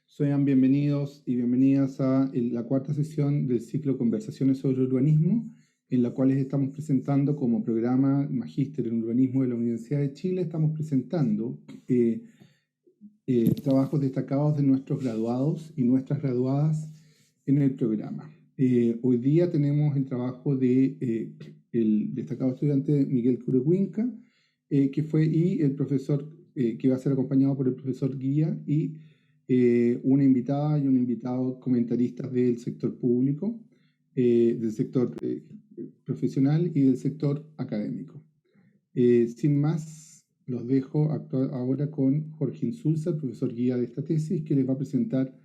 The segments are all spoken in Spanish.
Sean bienvenidos y bienvenidas a la cuarta sesión del ciclo Conversaciones sobre Urbanismo, en la cual estamos presentando como programa Magíster en Urbanismo de la Universidad de Chile. Estamos presentando trabajos destacados de nuestros graduados y nuestras graduadas en el programa. Hoy día tenemos el trabajo de el destacado estudiante Miguel Curecuinca, y el profesor que va a ser acompañado por el profesor Guía y una invitada y un invitado comentaristas del sector público, del sector profesional y del sector académico. Sin más, los dejo ahora con Jorge Insulza, el profesor guía de esta tesis, que les va a presentar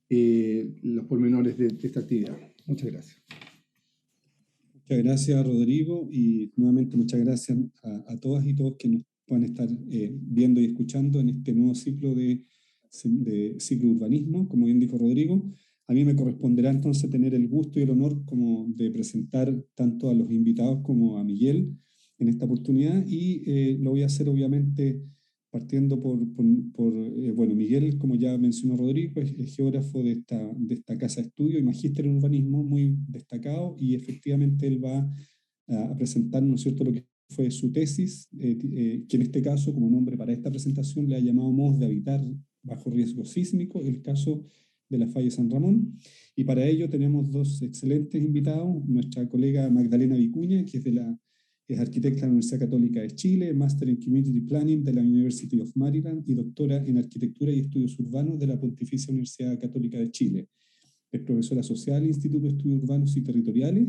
los pormenores de esta actividad. Muchas gracias. Muchas gracias, Rodrigo, y nuevamente muchas gracias a todas y todos que nos puedan estar viendo y escuchando en este nuevo ciclo de ciclo urbanismo, como bien dijo Rodrigo. A mí me corresponderá entonces tener el gusto y el honor como de presentar tanto a los invitados como a Miguel en esta oportunidad, y lo voy a hacer obviamente partiendo bueno, Miguel, como ya mencionó Rodrigo, es geógrafo de esta casa de estudio y magíster en urbanismo muy destacado, y efectivamente él va a presentar, ¿no es cierto?, lo que fue su tesis, que en este caso, como nombre para esta presentación, le ha llamado Modos de habitar bajo riesgo sísmico, el caso de la falla San Ramón. Y para ello tenemos dos excelentes invitados: nuestra colega Magdalena Vicuña, que es arquitecta de la Universidad Católica de Chile, máster en Community Planning de la University of Maryland y doctora en Arquitectura y Estudios Urbanos de la Pontificia Universidad Católica de Chile. Es profesora asociada al Instituto de Estudios Urbanos y Territoriales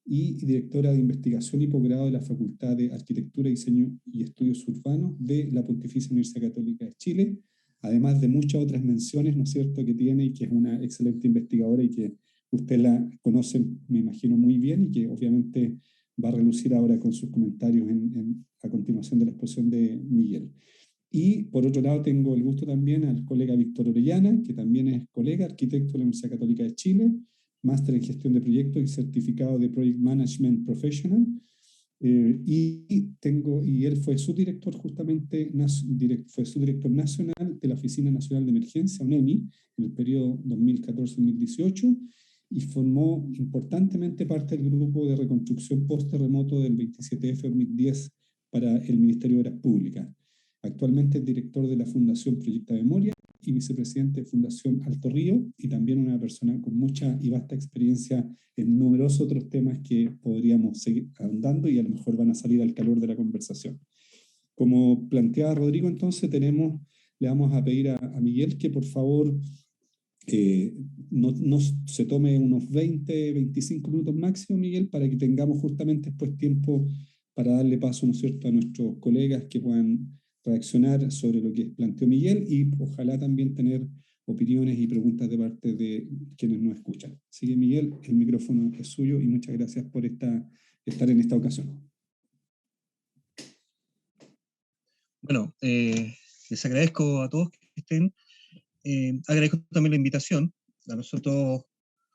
y directora de investigación y posgrado de la Facultad de Arquitectura, Diseño y Estudios Urbanos de la Pontificia Universidad Católica de Chile, además de muchas otras menciones, ¿no es cierto?, que tiene, y que es una excelente investigadora y que usted la conoce, me imagino, muy bien, y que obviamente va a relucir ahora con sus comentarios a continuación de la exposición de Miguel. Y por otro lado tengo el gusto también al colega Víctor Orellana, que también es colega, arquitecto de la Universidad Católica de Chile, máster en gestión de proyectos y certificado de Project Management Professional. Y él fue subdirector justamente, fue subdirector nacional de la Oficina Nacional de Emergencia, ONEMI, en el periodo 2014-2018, y formó importantemente parte del grupo de reconstrucción post-terremoto del 27F-2010 para el Ministerio de Obras Públicas. Actualmente es director de la Fundación Proyecta Memoria y vicepresidente de Fundación Alto Río, y también una persona con mucha y vasta experiencia en numerosos otros temas que podríamos seguir ahondando y a lo mejor van a salir al calor de la conversación. Como planteaba Rodrigo, entonces le vamos a pedir a Miguel que por favor no se tome unos 20-25 minutos máximo, Miguel, para que tengamos justamente después tiempo para darle paso, ¿no es cierto?, a nuestros colegas que puedan reaccionar sobre lo que planteó Miguel, y ojalá también tener opiniones y preguntas de parte de quienes nos escuchan. Así que, Miguel, el micrófono es suyo y muchas gracias por estar en esta ocasión. Bueno, les agradezco a todos que estén. Agradezco también la invitación. A nosotros,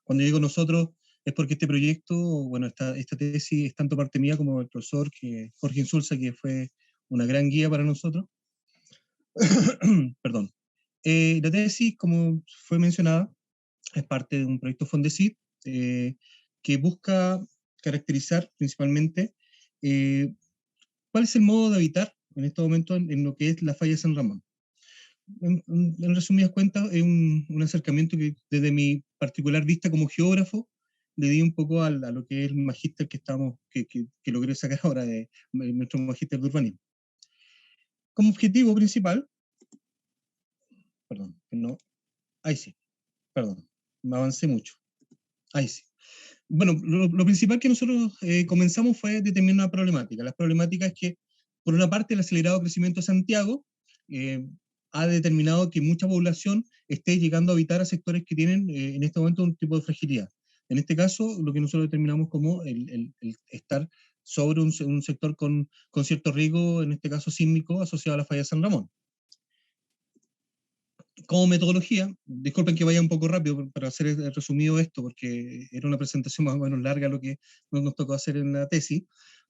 cuando digo nosotros, es porque este proyecto, bueno, esta tesis es tanto parte mía como del profesor Jorge Insulza, que fue una gran guía para nosotros. Perdón. La tesis, como fue mencionada, es parte de un proyecto Fondesit que busca caracterizar principalmente cuál es el modo de habitar en este momento en lo que es la falla de San Ramón. En resumidas cuentas, es un acercamiento que desde mi particular vista como geógrafo le di un poco a lo que es el magíster que logré sacar ahora de nuestro magíster de urbanismo. Como objetivo principal, perdón, no, ahí sí, perdón, me avancé mucho, ahí sí. Bueno, lo principal que nosotros comenzamos fue determinar una problemática. La problemática es que, por una parte, el acelerado crecimiento de Santiago ha determinado que mucha población esté llegando a habitar a sectores que tienen en este momento un tipo de fragilidad. En este caso, lo que nosotros determinamos como el estar sobre un sector con cierto riesgo, en este caso sísmico, asociado a la falla de San Ramón. Como metodología, disculpen que vaya un poco rápido para hacer resumido esto, porque era una presentación más o menos larga lo que nos tocó hacer en la tesis.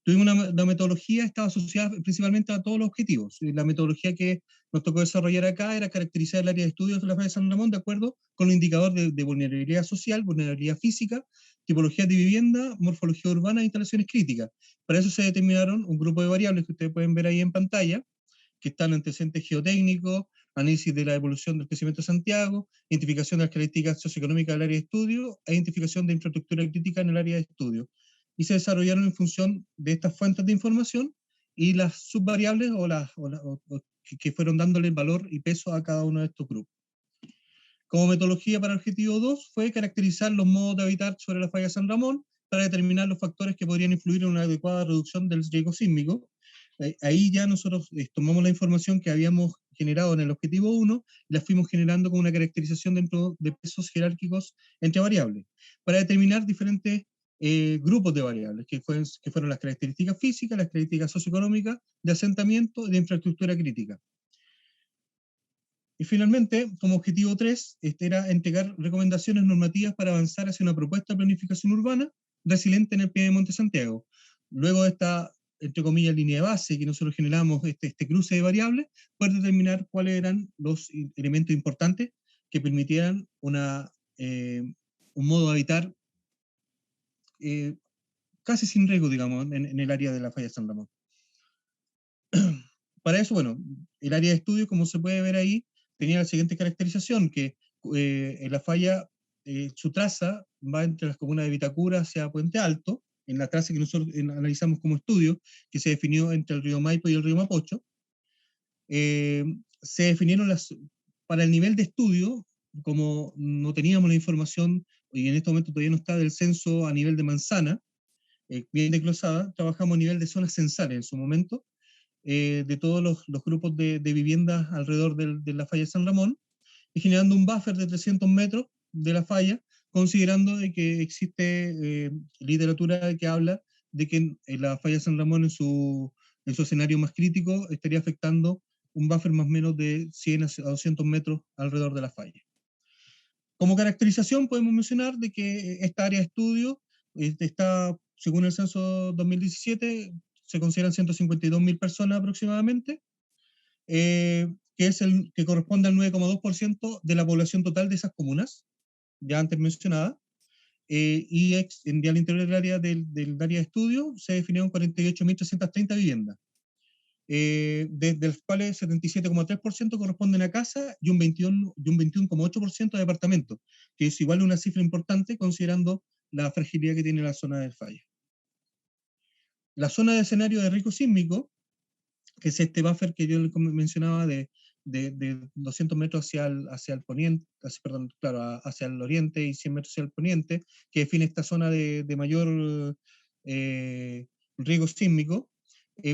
Tuvimos una metodología, estaba asociada principalmente a todos los objetivos. La metodología que nos tocó desarrollar acá era caracterizar el área de estudios de la falla de San Ramón de acuerdo con los indicadores de vulnerabilidad social, vulnerabilidad física, tipología de vivienda, morfología urbana e instalaciones críticas. Para eso se determinaron un grupo de variables que ustedes pueden ver ahí en pantalla, que están antecedentes geotécnicos, análisis de la evolución del crecimiento de Santiago, identificación de las características socioeconómicas del área de estudio e identificación de infraestructura crítica en el área de estudio. Y se desarrollaron en función de estas fuentes de información y las subvariables que fueron dándole valor y peso a cada uno de estos grupos. Como metodología para el objetivo 2 fue caracterizar los modos de habitar sobre la falla de San Ramón para determinar los factores que podrían influir en una adecuada reducción del riesgo sísmico. Ahí ya nosotros tomamos la información que habíamos generado en el objetivo 1 y la fuimos generando con una caracterización dentro de pesos jerárquicos entre variables, para determinar diferentes grupos de variables, que fueron las características físicas, las características socioeconómicas, de asentamiento y de infraestructura crítica. Y finalmente, como objetivo 3, era entregar recomendaciones normativas para avanzar hacia una propuesta de planificación urbana resiliente en el Pie de Monte Santiago. Luego de esta, entre comillas, línea de base que nosotros generamos, este cruce de variables, poder determinar cuáles eran los elementos importantes que permitieran un modo de habitar casi sin riesgo, digamos, en el área de la falla de San Ramón. Para eso, bueno, el área de estudio, como se puede ver ahí, tenía la siguiente caracterización, que en la falla, su traza va entre las comunas de Vitacura hacia Puente Alto, en la traza que nosotros analizamos como estudio, que se definió entre el río Maipo y el río Mapocho. Se definieron para el nivel de estudio, como no teníamos la información, y en este momento todavía no está del censo a nivel de manzana, bien desglosada, trabajamos a nivel de zonas censales en su momento, de todos los grupos de viviendas alrededor de la falla de San Ramón, y generando un buffer de 300 metros de la falla, considerando de que existe literatura que habla de que la falla de San Ramón en su escenario más crítico estaría afectando un buffer más o menos de 100 a 200 metros alrededor de la falla. Como caracterización podemos mencionar de que esta área de estudio está, según el censo 2017, se consideran 152.000 personas aproximadamente, que es el que corresponde al 9,2% de la población total de esas comunas, ya antes mencionada, y al interior del área de estudio se definieron 48.330 viviendas, de las cuales 77,3% corresponden a casa y un 21,8% a departamentos, que es igual una cifra importante considerando la fragilidad que tiene la zona del falla. La zona de escenario de riesgo sísmico, que es este buffer que yo mencionaba de 200 metros hacia el poniente, hacia el oriente y 100 metros hacia el poniente, que define esta zona de mayor riesgo sísmico,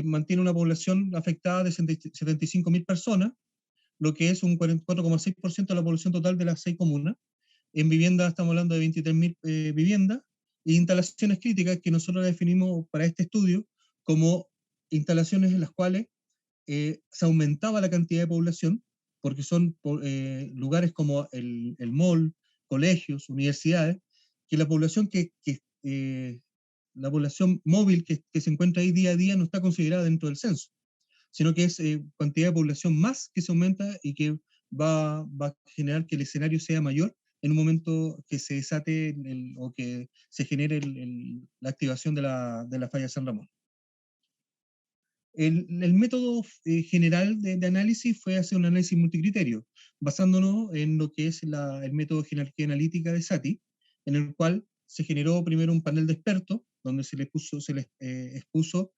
mantiene una población afectada de 75.000 personas, lo que es un 44,6% de la población total de las 6 comunas. En viviendas estamos hablando de 23.000 viviendas, e instalaciones críticas que nosotros definimos para este estudio como instalaciones en las cuales se aumentaba la cantidad de población, porque son lugares como el mall, colegios, universidades, que la población la población móvil que se encuentra ahí día a día no está considerada dentro del censo, sino que es cantidad de población más que se aumenta y que va a generar que el escenario sea mayor en un momento que se desate o que se genere la activación de la falla de San Ramón. El método general de análisis fue hacer un análisis multicriterio, basándonos en lo que es el método de jerarquía analítica de Satie, en el cual se generó primero un panel de expertos, donde se les expuso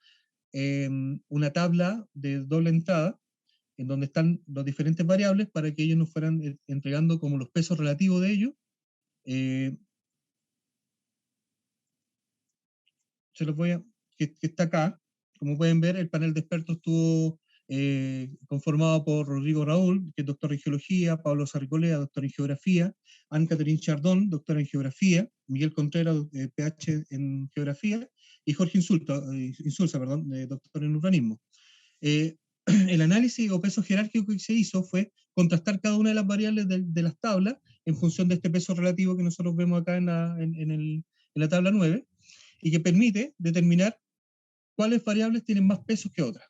una tabla de doble entrada, en donde están las diferentes variables para que ellos nos fueran entregando como los pesos relativos de ellos. Se los voy a, que está acá. Como pueden ver, el panel de expertos tuvo conformado por Rodrigo Raúl, que es doctor en geología, Pablo Sarricolea, doctor en geografía, Anne-Catherine Chardón, doctora en geografía, Miguel Contreras, PH en geografía, y Jorge Insulza, doctor en urbanismo. El análisis o peso jerárquico que se hizo fue contrastar cada una de las variables de las tablas en función de este peso relativo que nosotros vemos acá en la tabla 9, y que permite determinar cuáles variables tienen más pesos que otras.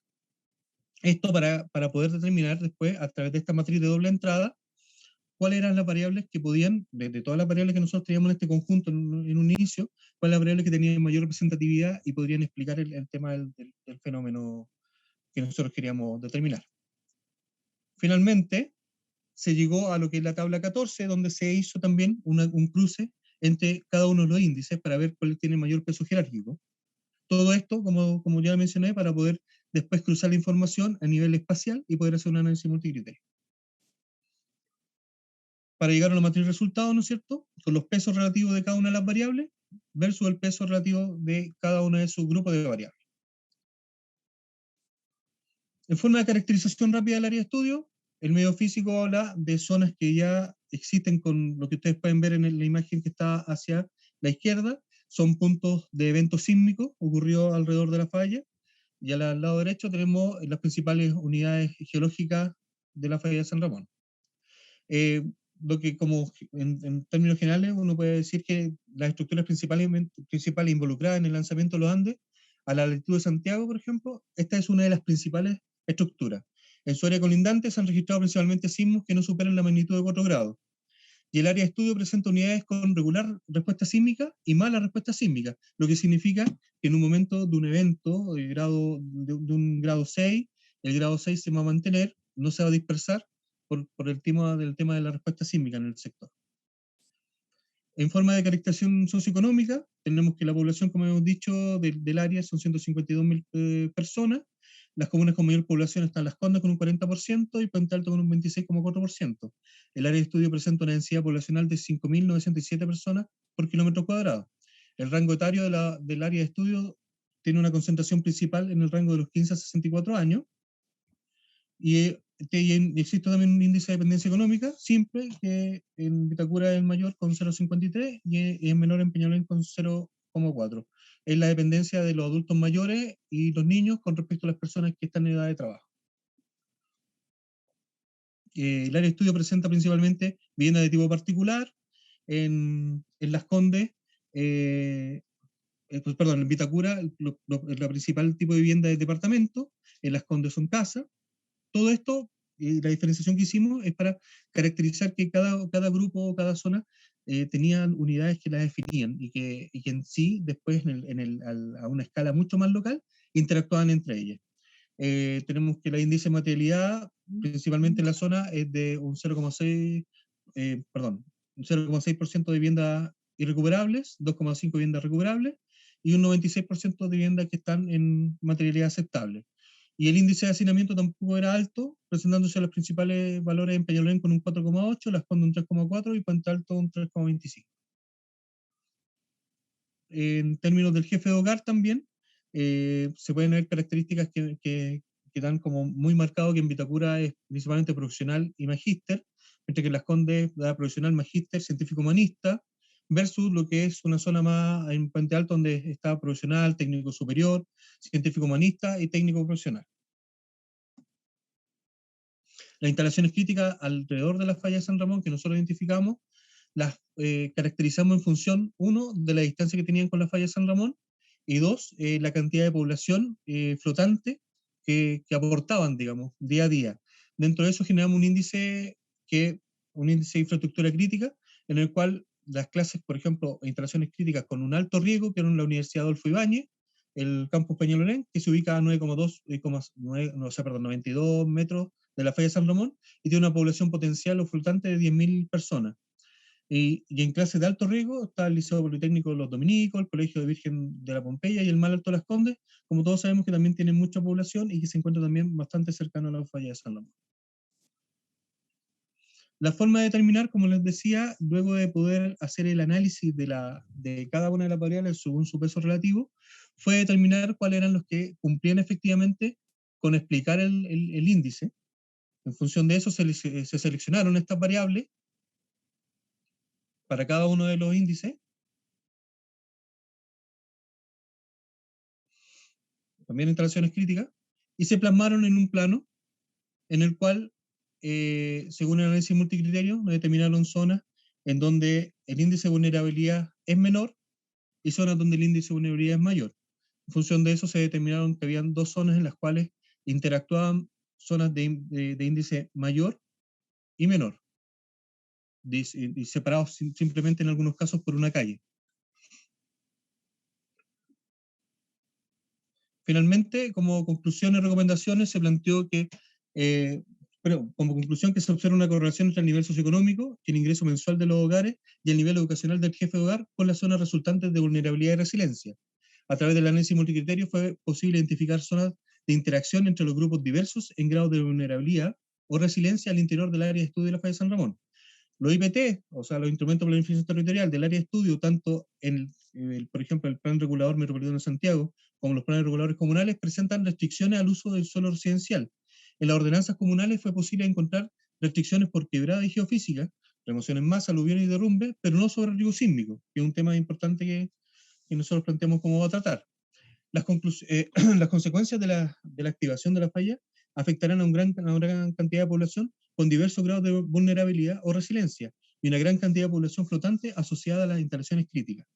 Esto para poder determinar después, a través de esta matriz de doble entrada, cuáles eran las variables que podían, de todas las variables que nosotros teníamos en este conjunto en un inicio, cuáles las variables que tenían mayor representatividad y podrían explicar el tema del fenómeno que nosotros queríamos determinar. Finalmente, se llegó a lo que es la tabla 14, donde se hizo también un cruce entre cada uno de los índices para ver cuál tiene mayor peso jerárquico. Todo esto, como ya mencioné, para poder después cruzar la información a nivel espacial y poder hacer un análisis multicriterio. Para llegar a la matriz de resultados, ¿no es cierto?, con los pesos relativos de cada una de las variables versus el peso relativo de cada uno de sus grupos de variables. En forma de caracterización rápida del área de estudio, el medio físico habla de zonas que ya existen con lo que ustedes pueden ver en la imagen que está hacia la izquierda, son puntos de eventos sísmicos ocurridos alrededor de la falla, y al lado derecho tenemos las principales unidades geológicas de la falla de San Ramón. Lo que como en términos generales uno puede decir que las estructuras principales involucradas en el lanzamiento de los Andes, a la latitud de Santiago, por ejemplo, esta es una de las principales estructuras. En su área colindante se han registrado principalmente sismos que no superan la magnitud de 4 grados. Y el área de estudio presenta unidades con regular respuesta sísmica y mala respuesta sísmica, lo que significa que en un momento de un evento de un grado 6, el grado 6 se va a mantener, no se va a dispersar por el tema de la respuesta sísmica en el sector. En forma de caracterización socioeconómica, tenemos que la población, como hemos dicho, del área son 152.000 personas. Las comunas con mayor población están Las Condes con un 40% y Puente Alto con un 26,4%. El área de estudio presenta una densidad poblacional de 5.907 personas por kilómetro cuadrado. El rango etario del área de estudio tiene una concentración principal en el rango de los 15 a 64 años. Y existe también un índice de dependencia económica simple, que en Vitacura es el mayor con 0,53 y es menor en Peñalolén con 0,4. Es la dependencia de los adultos mayores y los niños con respecto a las personas que están en edad de trabajo. El área de estudio presenta principalmente viviendas de tipo particular. En Las Condes, en Vitacura, la principal tipo de vivienda es departamento. En Las Condes son casas. Todo esto, la diferenciación que hicimos es para caracterizar que cada grupo o cada zona tenían unidades que las definían y que en sí, después a una escala mucho más local, interactuaban entre ellas. Tenemos que el índice de materialidad, principalmente en la zona, es de un 0,6% de viviendas irrecuperables, 2,5% de viviendas recuperables y un 96% de viviendas que están en materialidad aceptable. Y el índice de hacinamiento tampoco era alto, presentándose los principales valores en Peñalolén con un 4,8, Las Condes un 3,4 y Puente Alto un 3,25. En términos del jefe de hogar también, se pueden ver características que dan como muy marcado que en Vitacura es principalmente profesional y magíster, mientras que en Las Condes da profesional, magíster, científico humanista, versus lo que es una zona más en Puente Alto donde está profesional, técnico superior, científico humanista y técnico profesional. Las instalaciones críticas alrededor de la falla de San Ramón que nosotros identificamos, las caracterizamos en función, uno, de la distancia que tenían con la falla de San Ramón, y dos, la cantidad de población flotante que aportaban, digamos, día a día. Dentro de eso generamos un índice de infraestructura crítica, en el cual las clases, por ejemplo, instalaciones críticas con un alto riesgo, que eran la Universidad Adolfo Ibáñez, el campus Peñalolén, que se ubica a 92 metros de la falla de San Ramón, y tiene una población potencial o flotante de 10.000 personas. Y en clases de alto riesgo está el Liceo Politécnico de los Dominicos, el Colegio de Virgen de la Pompeya y el Mal Alto de Las Condes, como todos sabemos que también tienen mucha población y que se encuentra también bastante cercano a la falla de San Ramón. La forma de determinar, como les decía, luego de poder hacer el análisis de cada una de las variables según su peso relativo, fue determinar cuáles eran los que cumplían efectivamente con explicar el índice. En función de eso se seleccionaron estas variables para cada uno de los índices, también instalaciones críticas, y se plasmaron en un plano en el cual, según el análisis multicriterio, nos determinaron zonas en donde el índice de vulnerabilidad es menor y zonas donde el índice de vulnerabilidad es mayor. En función de eso se determinaron que habían dos zonas en las cuales interactuaban zonas de índice mayor y menor, y separados simplemente en algunos casos por una calle. Finalmente, como conclusión y recomendaciones, se planteó que, como conclusión, que se observa una correlación entre el nivel socioeconómico, el ingreso mensual de los hogares y el nivel educacional del jefe de hogar con las zonas resultantes de vulnerabilidad y resiliencia. A través del análisis multicriterio fue posible identificar zonas de interacción entre los grupos diversos en grado de vulnerabilidad o resiliencia al interior del área de estudio de la falla de San Ramón. Los IPT, o sea, los instrumentos de planificación territorial del área de estudio, tanto por ejemplo, el Plan Regulador Metropolitano de Santiago, como los planes reguladores comunales, presentan restricciones al uso del suelo residencial. En las ordenanzas comunales fue posible encontrar restricciones por quebrada y geofísica, remoción en masa, aluvión y derrumbe, pero no sobre riesgo sísmico, que es un tema importante que nosotros planteamos cómo va a tratar. Las consecuencias de la activación de la falla afectarán a una gran cantidad de población con diversos grados de vulnerabilidad o resiliencia y una gran cantidad de población flotante asociada a las instalaciones críticas.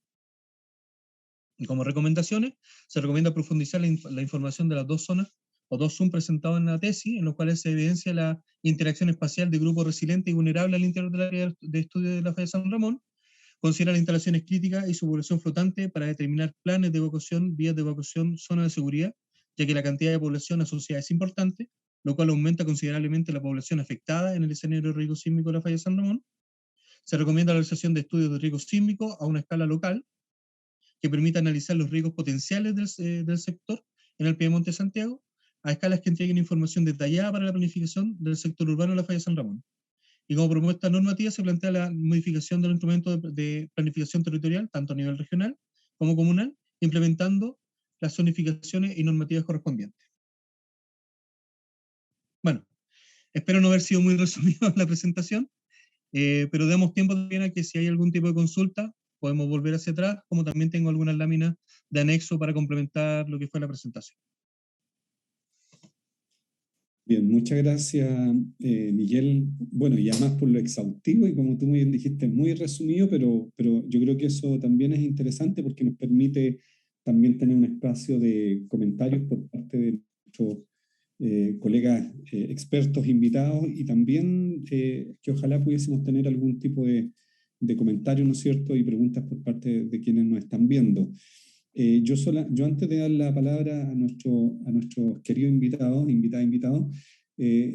Y como recomendaciones, se recomienda profundizar la información de las dos zonas o dos zoom presentados en la tesis, en los cuales se evidencia la interacción espacial de grupos resilientes y vulnerables al interior del área de estudio de la falla de San Ramón. Considera las instalaciones críticas y su población flotante para determinar planes de evacuación, vías de evacuación, zonas de seguridad, ya que la cantidad de población asociada es importante, lo cual aumenta considerablemente la población afectada en el escenario de riesgo sísmico de la falla de San Ramón. Se recomienda la realización de estudios de riesgo sísmico a una escala local, que permita analizar los riesgos potenciales del sector en el Piedemonte de Santiago, a escalas que entreguen información detallada para la planificación del sector urbano de la falla de San Ramón. Y como propuesta normativa se plantea la modificación del instrumento de planificación territorial, tanto a nivel regional como comunal, implementando las zonificaciones y normativas correspondientes. Bueno, espero no haber sido muy resumido en la presentación, pero demos tiempo también a que si hay algún tipo de consulta, podemos volver hacia atrás, como también tengo algunas láminas de anexo para complementar lo que fue la presentación. Bien, muchas gracias, Miguel. Bueno, y además por lo exhaustivo y como tú muy bien dijiste, muy resumido, pero yo creo que eso también es interesante porque nos permite también tener un espacio de comentarios por parte de nuestros colegas expertos invitados y también que ojalá pudiésemos tener algún tipo de comentario, ¿no es cierto?, y preguntas por parte de quienes nos están viendo. Yo antes de dar la palabra a nuestros queridos invitados,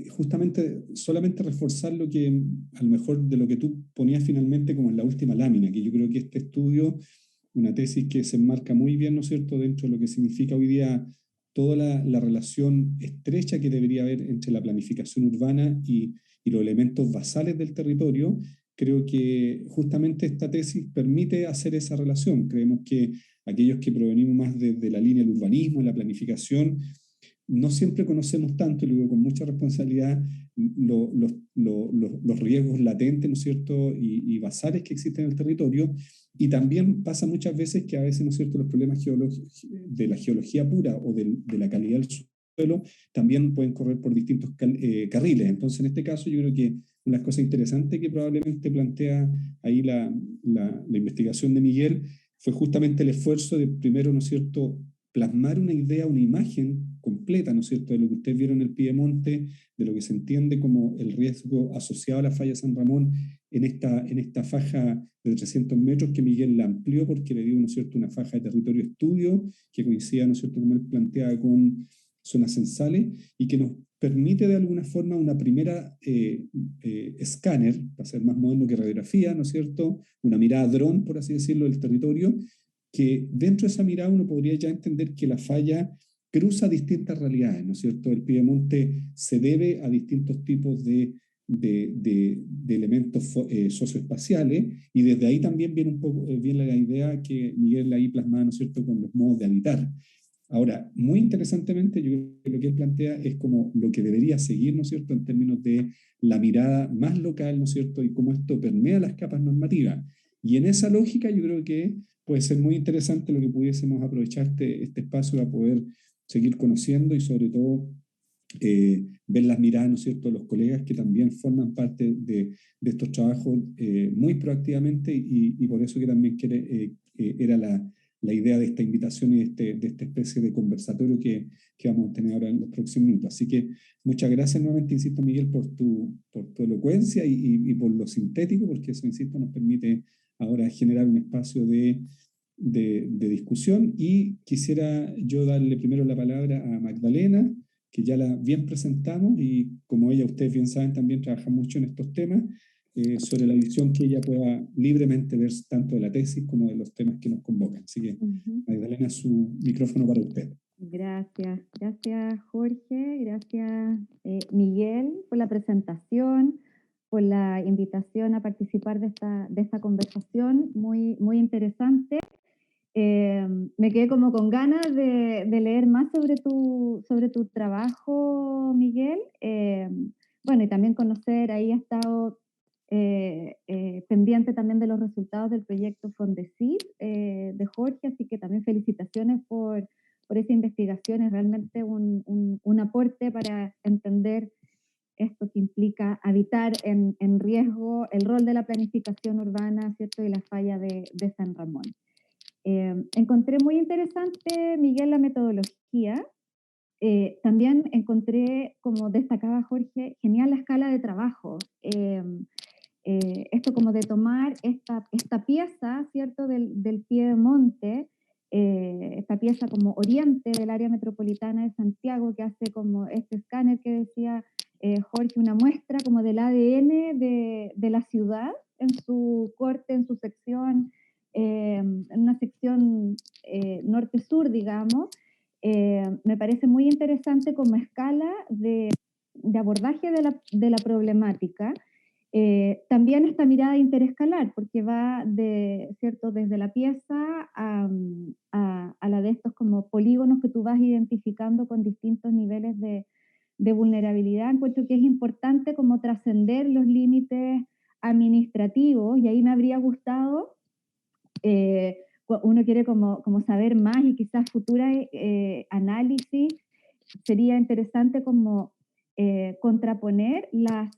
justamente solamente reforzar lo que, a lo mejor de lo que tú ponías finalmente como en la última lámina, que yo creo que este estudio, una tesis que se enmarca muy bien, ¿no es cierto?, dentro de lo que significa hoy día toda la relación estrecha que debería haber entre la planificación urbana y los elementos basales del territorio. Creo que justamente esta tesis permite hacer esa relación. Creemos que aquellos que provenimos más desde la línea del urbanismo, de la planificación, no siempre conocemos tanto, y lo digo con mucha responsabilidad, los riesgos latentes, ¿no es cierto?, y basales que existen en el territorio. Y también pasa muchas veces que a veces, ¿no es cierto?, los problemas de la geología pura o de la calidad del suelo también pueden correr por distintos carriles. Entonces, en este caso, yo creo que una cosa interesante que probablemente plantea ahí la investigación de Miguel fue justamente el esfuerzo de, primero, ¿no es cierto?, plasmar una idea, una imagen completa, ¿no es cierto?, de lo que ustedes vieron en el Piedemonte, de lo que se entiende como el riesgo asociado a la falla San Ramón en esta faja de 300 metros que Miguel la amplió porque le dio, ¿no es cierto?, una faja de territorio estudio que coincidía, ¿no es cierto?, como él planteaba, con zonas censales y que nos permite de alguna forma una primera escáner, para ser más moderno que radiografía, ¿no es cierto?, una mirada dron, por así decirlo, del territorio, que dentro de esa mirada uno podría ya entender que la falla cruza distintas realidades, ¿no es cierto? El Piedemonte se debe a distintos tipos de elementos socioespaciales y desde ahí también viene un poco viene la idea que Miguel ahí plasmaba, ¿no es cierto?, con los modos de habitar. Ahora, muy interesantemente, yo creo que lo que él plantea es como lo que debería seguir, ¿no es cierto?, en términos de la mirada más local, ¿no es cierto?, y cómo esto permea las capas normativas. Y en esa lógica yo creo que puede ser muy interesante lo que pudiésemos aprovechar este espacio para poder seguir conociendo y sobre todo ver las miradas, ¿no es cierto?, de los colegas que también forman parte de estos trabajos muy proactivamente y por eso que también era la idea de esta invitación y de esta especie de conversatorio que vamos a tener ahora en los próximos minutos. Así que muchas gracias nuevamente, insisto, Miguel, por tu elocuencia y por lo sintético, porque eso, insisto, nos permite ahora generar un espacio de discusión. Y quisiera yo darle primero la palabra a Magdalena, que ya la bien presentamos y como ella, ustedes bien saben, también trabaja mucho en estos temas, sobre la visión que ella pueda libremente ver tanto de la tesis como de los temas que nos convocan. Así que, Magdalena, su micrófono para usted. Gracias, gracias Jorge, gracias Miguel por la presentación, por la invitación a participar de esta conversación muy, muy interesante. Me quedé como con ganas de leer más sobre tu trabajo, Miguel. Bueno, y también conocer, ahí ha estado pendiente también de los resultados del proyecto Fondesit de Jorge, así que también felicitaciones por esa investigación. Es realmente un aporte para entender esto que implica habitar en riesgo, el rol de la planificación urbana, ¿cierto? Y la falla de San Ramón. Encontré muy interesante, Miguel, la metodología. También encontré, como destacaba Jorge, genial la escala de trabajo. Esto como de tomar esta pieza, ¿cierto?, del piedemonte, esta pieza como oriente del área metropolitana de Santiago, que hace como este escáner que decía Jorge, una muestra como del ADN de la ciudad en su corte, en su sección, en una sección norte-sur, digamos. Me parece muy interesante como escala de abordaje de la problemática. También esta mirada interescalar, porque va ¿cierto?, desde la pieza a la de estos como polígonos que tú vas identificando con distintos niveles de vulnerabilidad. Encuentro que es importante como trascender los límites administrativos, y ahí me habría gustado, uno quiere como saber más y quizás futura análisis, sería interesante como contraponer las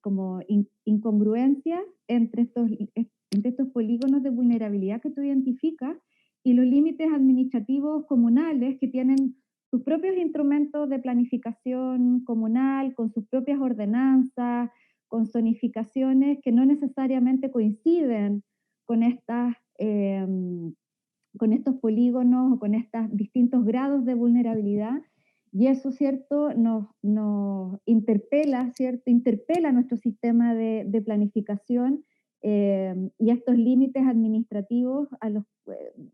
como incongruencias entre estos polígonos de vulnerabilidad que tú identificas y los límites administrativos comunales que tienen sus propios instrumentos de planificación comunal, con sus propias ordenanzas, con zonificaciones que no necesariamente coinciden con con estos polígonos o con estos distintos grados de vulnerabilidad. Y eso, ¿cierto?, nos interpela, ¿cierto?, interpela nuestro sistema de planificación y estos límites administrativos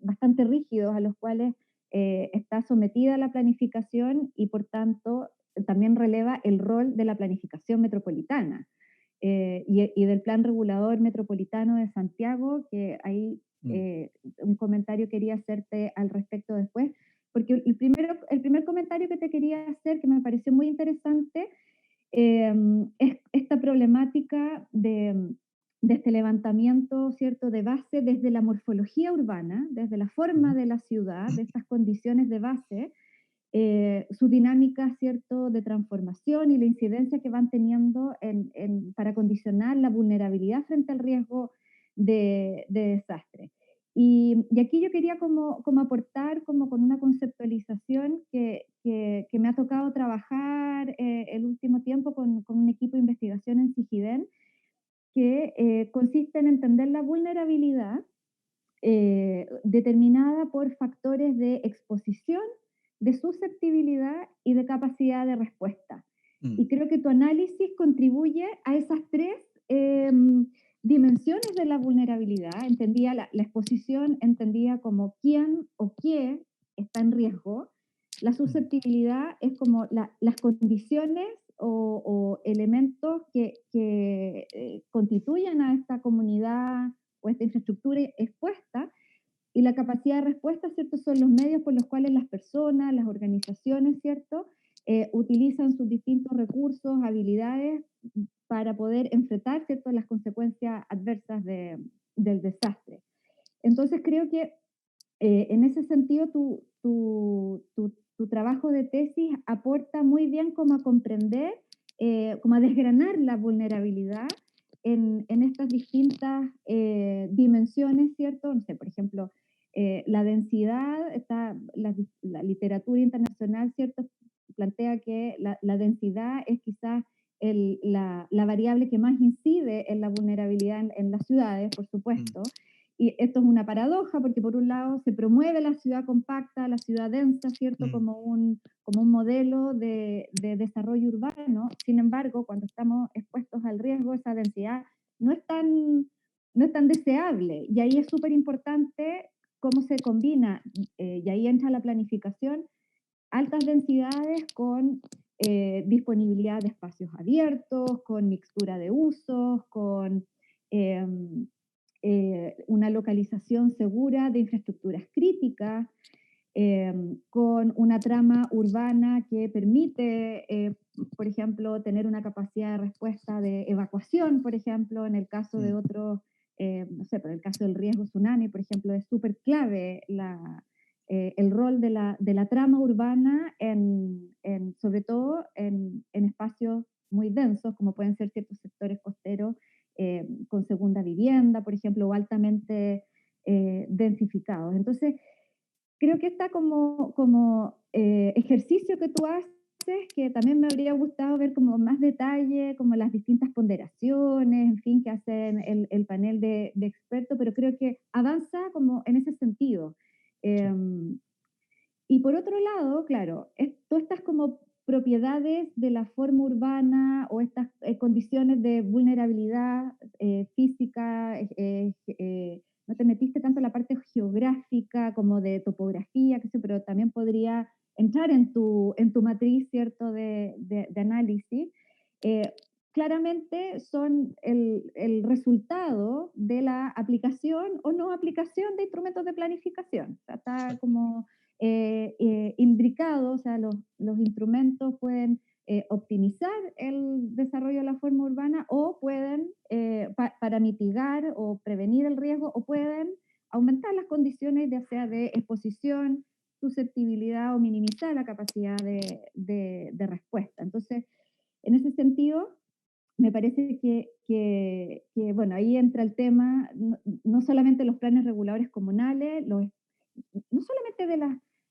bastante rígidos a los cuales está sometida la planificación, y por tanto también releva el rol de la planificación metropolitana y del Plan Regulador Metropolitano de Santiago, que ahí un comentario quería hacerte al respecto después, porque el primer comentario que te quería hacer, que me pareció muy interesante, es esta problemática de este levantamiento, ¿cierto?, de base desde la morfología urbana, desde la forma de la ciudad, de estas condiciones de base, su dinámica, ¿cierto?, de transformación y la incidencia que van teniendo para condicionar la vulnerabilidad frente al riesgo de desastre. Y aquí yo quería como aportar como con una conceptualización que me ha tocado trabajar el último tiempo con un equipo de investigación en Sigiden, que consiste en entender la vulnerabilidad determinada por factores de exposición, de susceptibilidad y de capacidad de respuesta. Y creo que tu análisis contribuye a esas tres dimensiones de la vulnerabilidad. Entendía la exposición, entendía como quién o qué está en riesgo. La susceptibilidad es como las condiciones o elementos que constituyen a esta comunidad o esta infraestructura expuesta. y la capacidad de respuesta, ¿cierto? Son los medios por los cuales las personas, las organizaciones, ¿cierto? Utilizan sus distintos recursos, habilidades para poder enfrentar, ¿cierto? Las consecuencias adversas del desastre. Entonces creo que en ese sentido tu trabajo de tesis aporta muy bien como a comprender, como a desgranar la vulnerabilidad en estas distintas dimensiones, ¿cierto? No sé, por ejemplo, la densidad, la literatura internacional, ¿cierto? Plantea que la densidad es quizás la variable que más incide en la vulnerabilidad en las ciudades, por supuesto. Y esto es una paradoja porque por un lado se promueve la ciudad compacta, la ciudad densa, ¿cierto? Como un modelo de desarrollo urbano. Sin embargo, cuando estamos expuestos al riesgo, esa densidad no es tan deseable. Y ahí es súper importante cómo se combina, y ahí entra la planificación, altas densidades con disponibilidad de espacios abiertos, con mixtura de usos, con una localización segura de infraestructuras críticas, con una trama urbana que permite, por ejemplo, tener una capacidad de respuesta de evacuación, por ejemplo, en el caso de otros, no sé, pero en el caso del riesgo tsunami, por ejemplo, es súper clave el rol de la trama urbana, sobre todo en espacios muy densos, como pueden ser ciertos sectores costeros, con segunda vivienda, por ejemplo, o altamente densificados. Entonces, creo que está como ejercicio que tú haces, que también me habría gustado ver como más detalle, como las distintas ponderaciones, en fin, que hacen el panel de expertos, pero creo que avanza como en ese sentido. Y por otro lado, claro, todas estas como propiedades de la forma urbana o estas condiciones de vulnerabilidad física, no te metiste tanto en la parte geográfica como de topografía, qué sé, pero también podría entrar en tu matriz, ¿cierto?, de análisis. Eh, Claramente son el resultado de la aplicación o no aplicación de instrumentos de planificación. O sea, está como imbricado, o sea, los instrumentos pueden optimizar el desarrollo de la forma urbana o pueden, para mitigar o prevenir el riesgo, o pueden aumentar las condiciones, ya sea de exposición, susceptibilidad o minimizar la capacidad de respuesta. Entonces, en ese sentido, me parece que, bueno, ahí entra el tema, no solamente los planes reguladores comunales, no solamente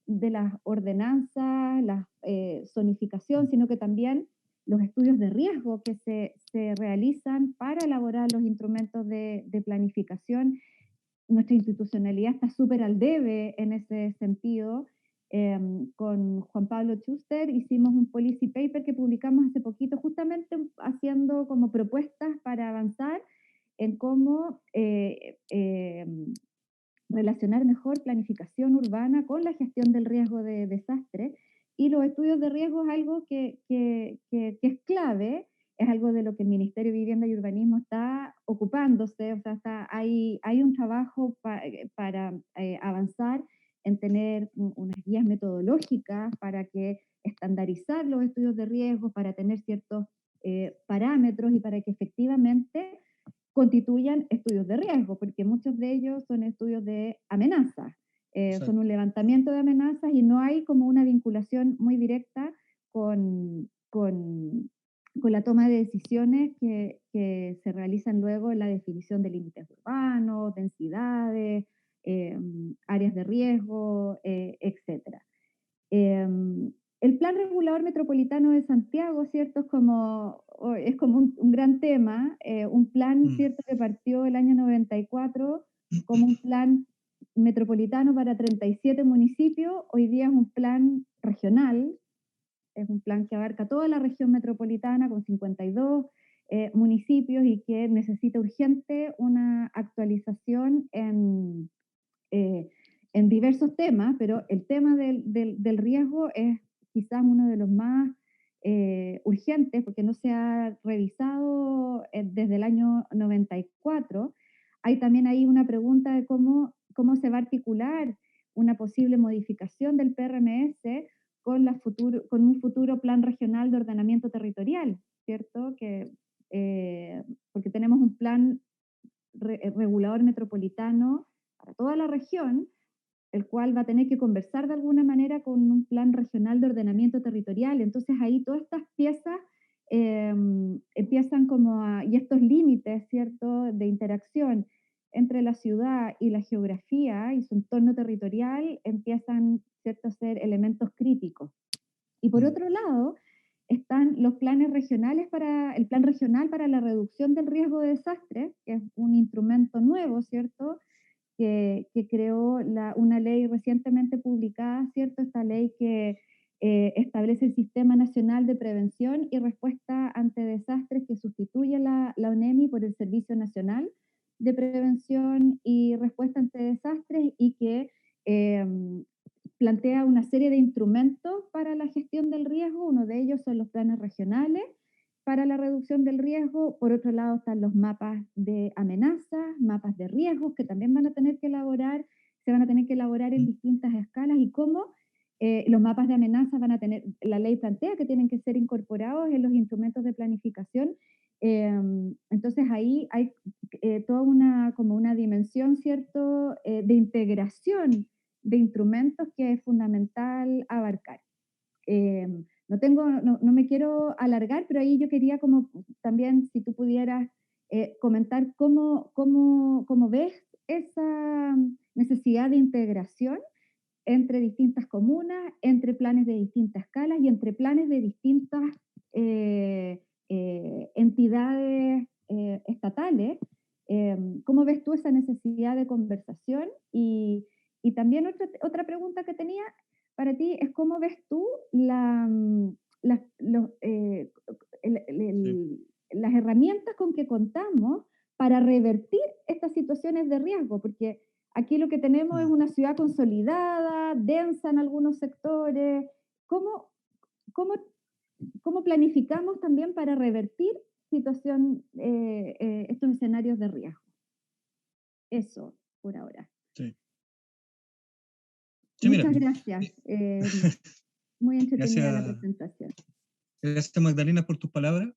de las ordenanzas, la zonificación, sino que también los estudios de riesgo que se realizan para elaborar los instrumentos de planificación. Nuestra institucionalidad está súper al debe en ese sentido. Con Juan Pablo Schuster hicimos un policy paper que publicamos hace poquito, justamente haciendo como propuestas para avanzar en cómo relacionar mejor planificación urbana con la gestión del riesgo de desastre. Y los estudios de riesgo es algo que es clave, es algo de lo que el Ministerio de Vivienda y Urbanismo está ocupándose, o sea, hay un trabajo para avanzar en tener unas guías metodológicas para que estandarizar los estudios de riesgo, para tener ciertos parámetros y para que efectivamente constituyan estudios de riesgo, porque muchos de ellos son estudios de amenazas, son un levantamiento de amenazas y no hay como una vinculación muy directa con la toma de decisiones que se realizan luego en la definición de límites urbanos, densidades, áreas de riesgo, etc. El Plan Regulador Metropolitano de Santiago, ¿cierto? Es como un gran tema, un plan, ¿cierto?, que partió el año 94 como un plan metropolitano para 37 municipios, hoy día es un plan regional, es un plan que abarca toda la región metropolitana con 52 municipios y que necesita urgente una actualización en diversos temas, pero el tema del riesgo es quizás uno de los más urgentes porque no se ha revisado desde el año 94. Hay también ahí una pregunta de cómo cómo se va a articular una posible modificación del PRMS con, con un futuro plan regional de ordenamiento territorial, ¿cierto? Porque tenemos un plan regulador metropolitano para toda la región, el cual va a tener que conversar de alguna manera con un plan regional de ordenamiento territorial. Entonces ahí todas estas piezas empiezan y estos límites, ¿cierto?, de interacción entre la ciudad y la geografía y su entorno territorial empiezan, ¿cierto?, a ser elementos críticos. Y por otro lado, están los planes regionales el plan regional para la reducción del riesgo de desastre, que es un instrumento nuevo, ¿cierto?, que creó una ley recientemente publicada, ¿cierto? Esta ley que establece el Sistema Nacional de Prevención y Respuesta ante Desastres, que sustituye la ONEMI por el Servicio Nacional de Prevención y Respuesta ante Desastres, y que plantea una serie de instrumentos para la gestión del riesgo. Uno de ellos son los planes regionales para la reducción del riesgo. Por otro lado están los mapas de amenazas, mapas de riesgos, que también se van a tener que elaborar en distintas escalas, y cómo los mapas de amenazas la ley plantea que tienen que ser incorporados en los instrumentos de planificación. Entonces ahí hay toda una dimensión, ¿cierto?, de integración de instrumentos que es fundamental abarcar. No me quiero alargar, pero ahí yo quería como también, si tú pudieras comentar cómo ves esa necesidad de integración entre distintas comunas, entre planes de distintas escalas y entre planes de distintas entidades estatales. ¿Cómo ves tú esa necesidad de conversación? Y también otra pregunta que tenía para ti es cómo ves tú las herramientas con que contamos para revertir estas situaciones de riesgo, porque aquí lo que tenemos es una ciudad consolidada, densa en algunos sectores. ¿Cómo, cómo planificamos también para revertir estos escenarios de riesgo? Eso, por ahora. Sí. Muchas gracias. Muy entretenida la Gracias. presentación. Gracias, Magdalena, por tus palabras.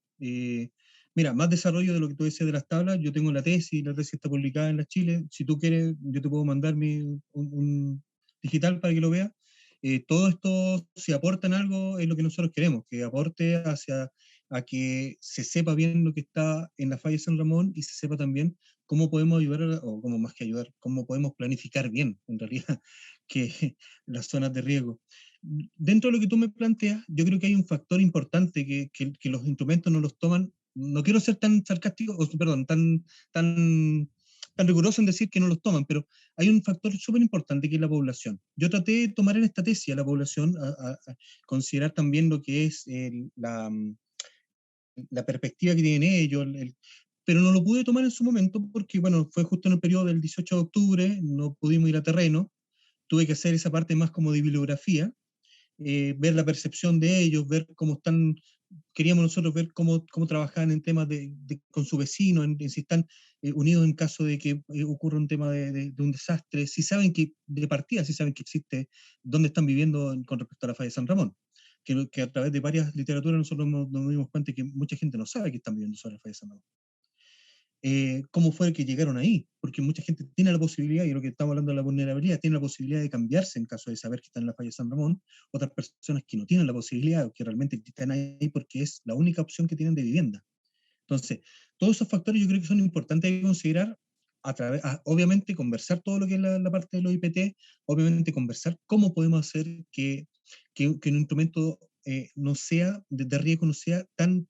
Mira, más desarrollo de lo que tú decías de las tablas. Yo tengo la tesis está publicada en la Chile. Si tú quieres, yo te puedo mandar un digital para que lo veas. Todo esto, si aportan algo, es lo que nosotros queremos, que aporte a que se sepa bien lo que está en la falla de San Ramón y se sepa también cómo podemos ayudar, o cómo más que ayudar, cómo podemos planificar bien, en realidad, que las zonas de riesgo. Dentro de lo que tú me planteas, yo creo que hay un factor importante que los instrumentos no los toman. No quiero ser tan sarcástico, perdón, tan riguroso en decir que no los toman, pero hay un factor súper importante que es la población. Yo traté de tomar en esta tesis a la población, a considerar también lo que es la perspectiva que tienen ellos, pero no lo pude tomar en su momento porque, bueno, fue justo en el periodo del 18 de octubre, no pudimos ir a terreno, tuve que hacer esa parte más como de bibliografía, ver la percepción de ellos, ver cómo están, queríamos nosotros ver cómo trabajaban en temas con su vecino, en si están unidos en caso de que ocurra un tema de un desastre, si saben que, de partida, si saben que existe, dónde están viviendo con respecto a la falla de San Ramón, que a través de varias literaturas nosotros nos dimos cuenta que mucha gente no sabe que están viviendo sobre la falla de San Ramón. Cómo fue que llegaron ahí, porque mucha gente tiene la posibilidad, y lo que estamos hablando de la vulnerabilidad, tiene la posibilidad de cambiarse en caso de saber que están en la falla de San Ramón. Otras personas que no tienen la posibilidad, o que realmente están ahí porque es la única opción que tienen de vivienda. Entonces, todos esos factores yo creo que son importantes de considerar, obviamente conversar todo lo que es la parte de los IPT, obviamente conversar cómo podemos hacer que un instrumento no sea, de riesgo no sea tan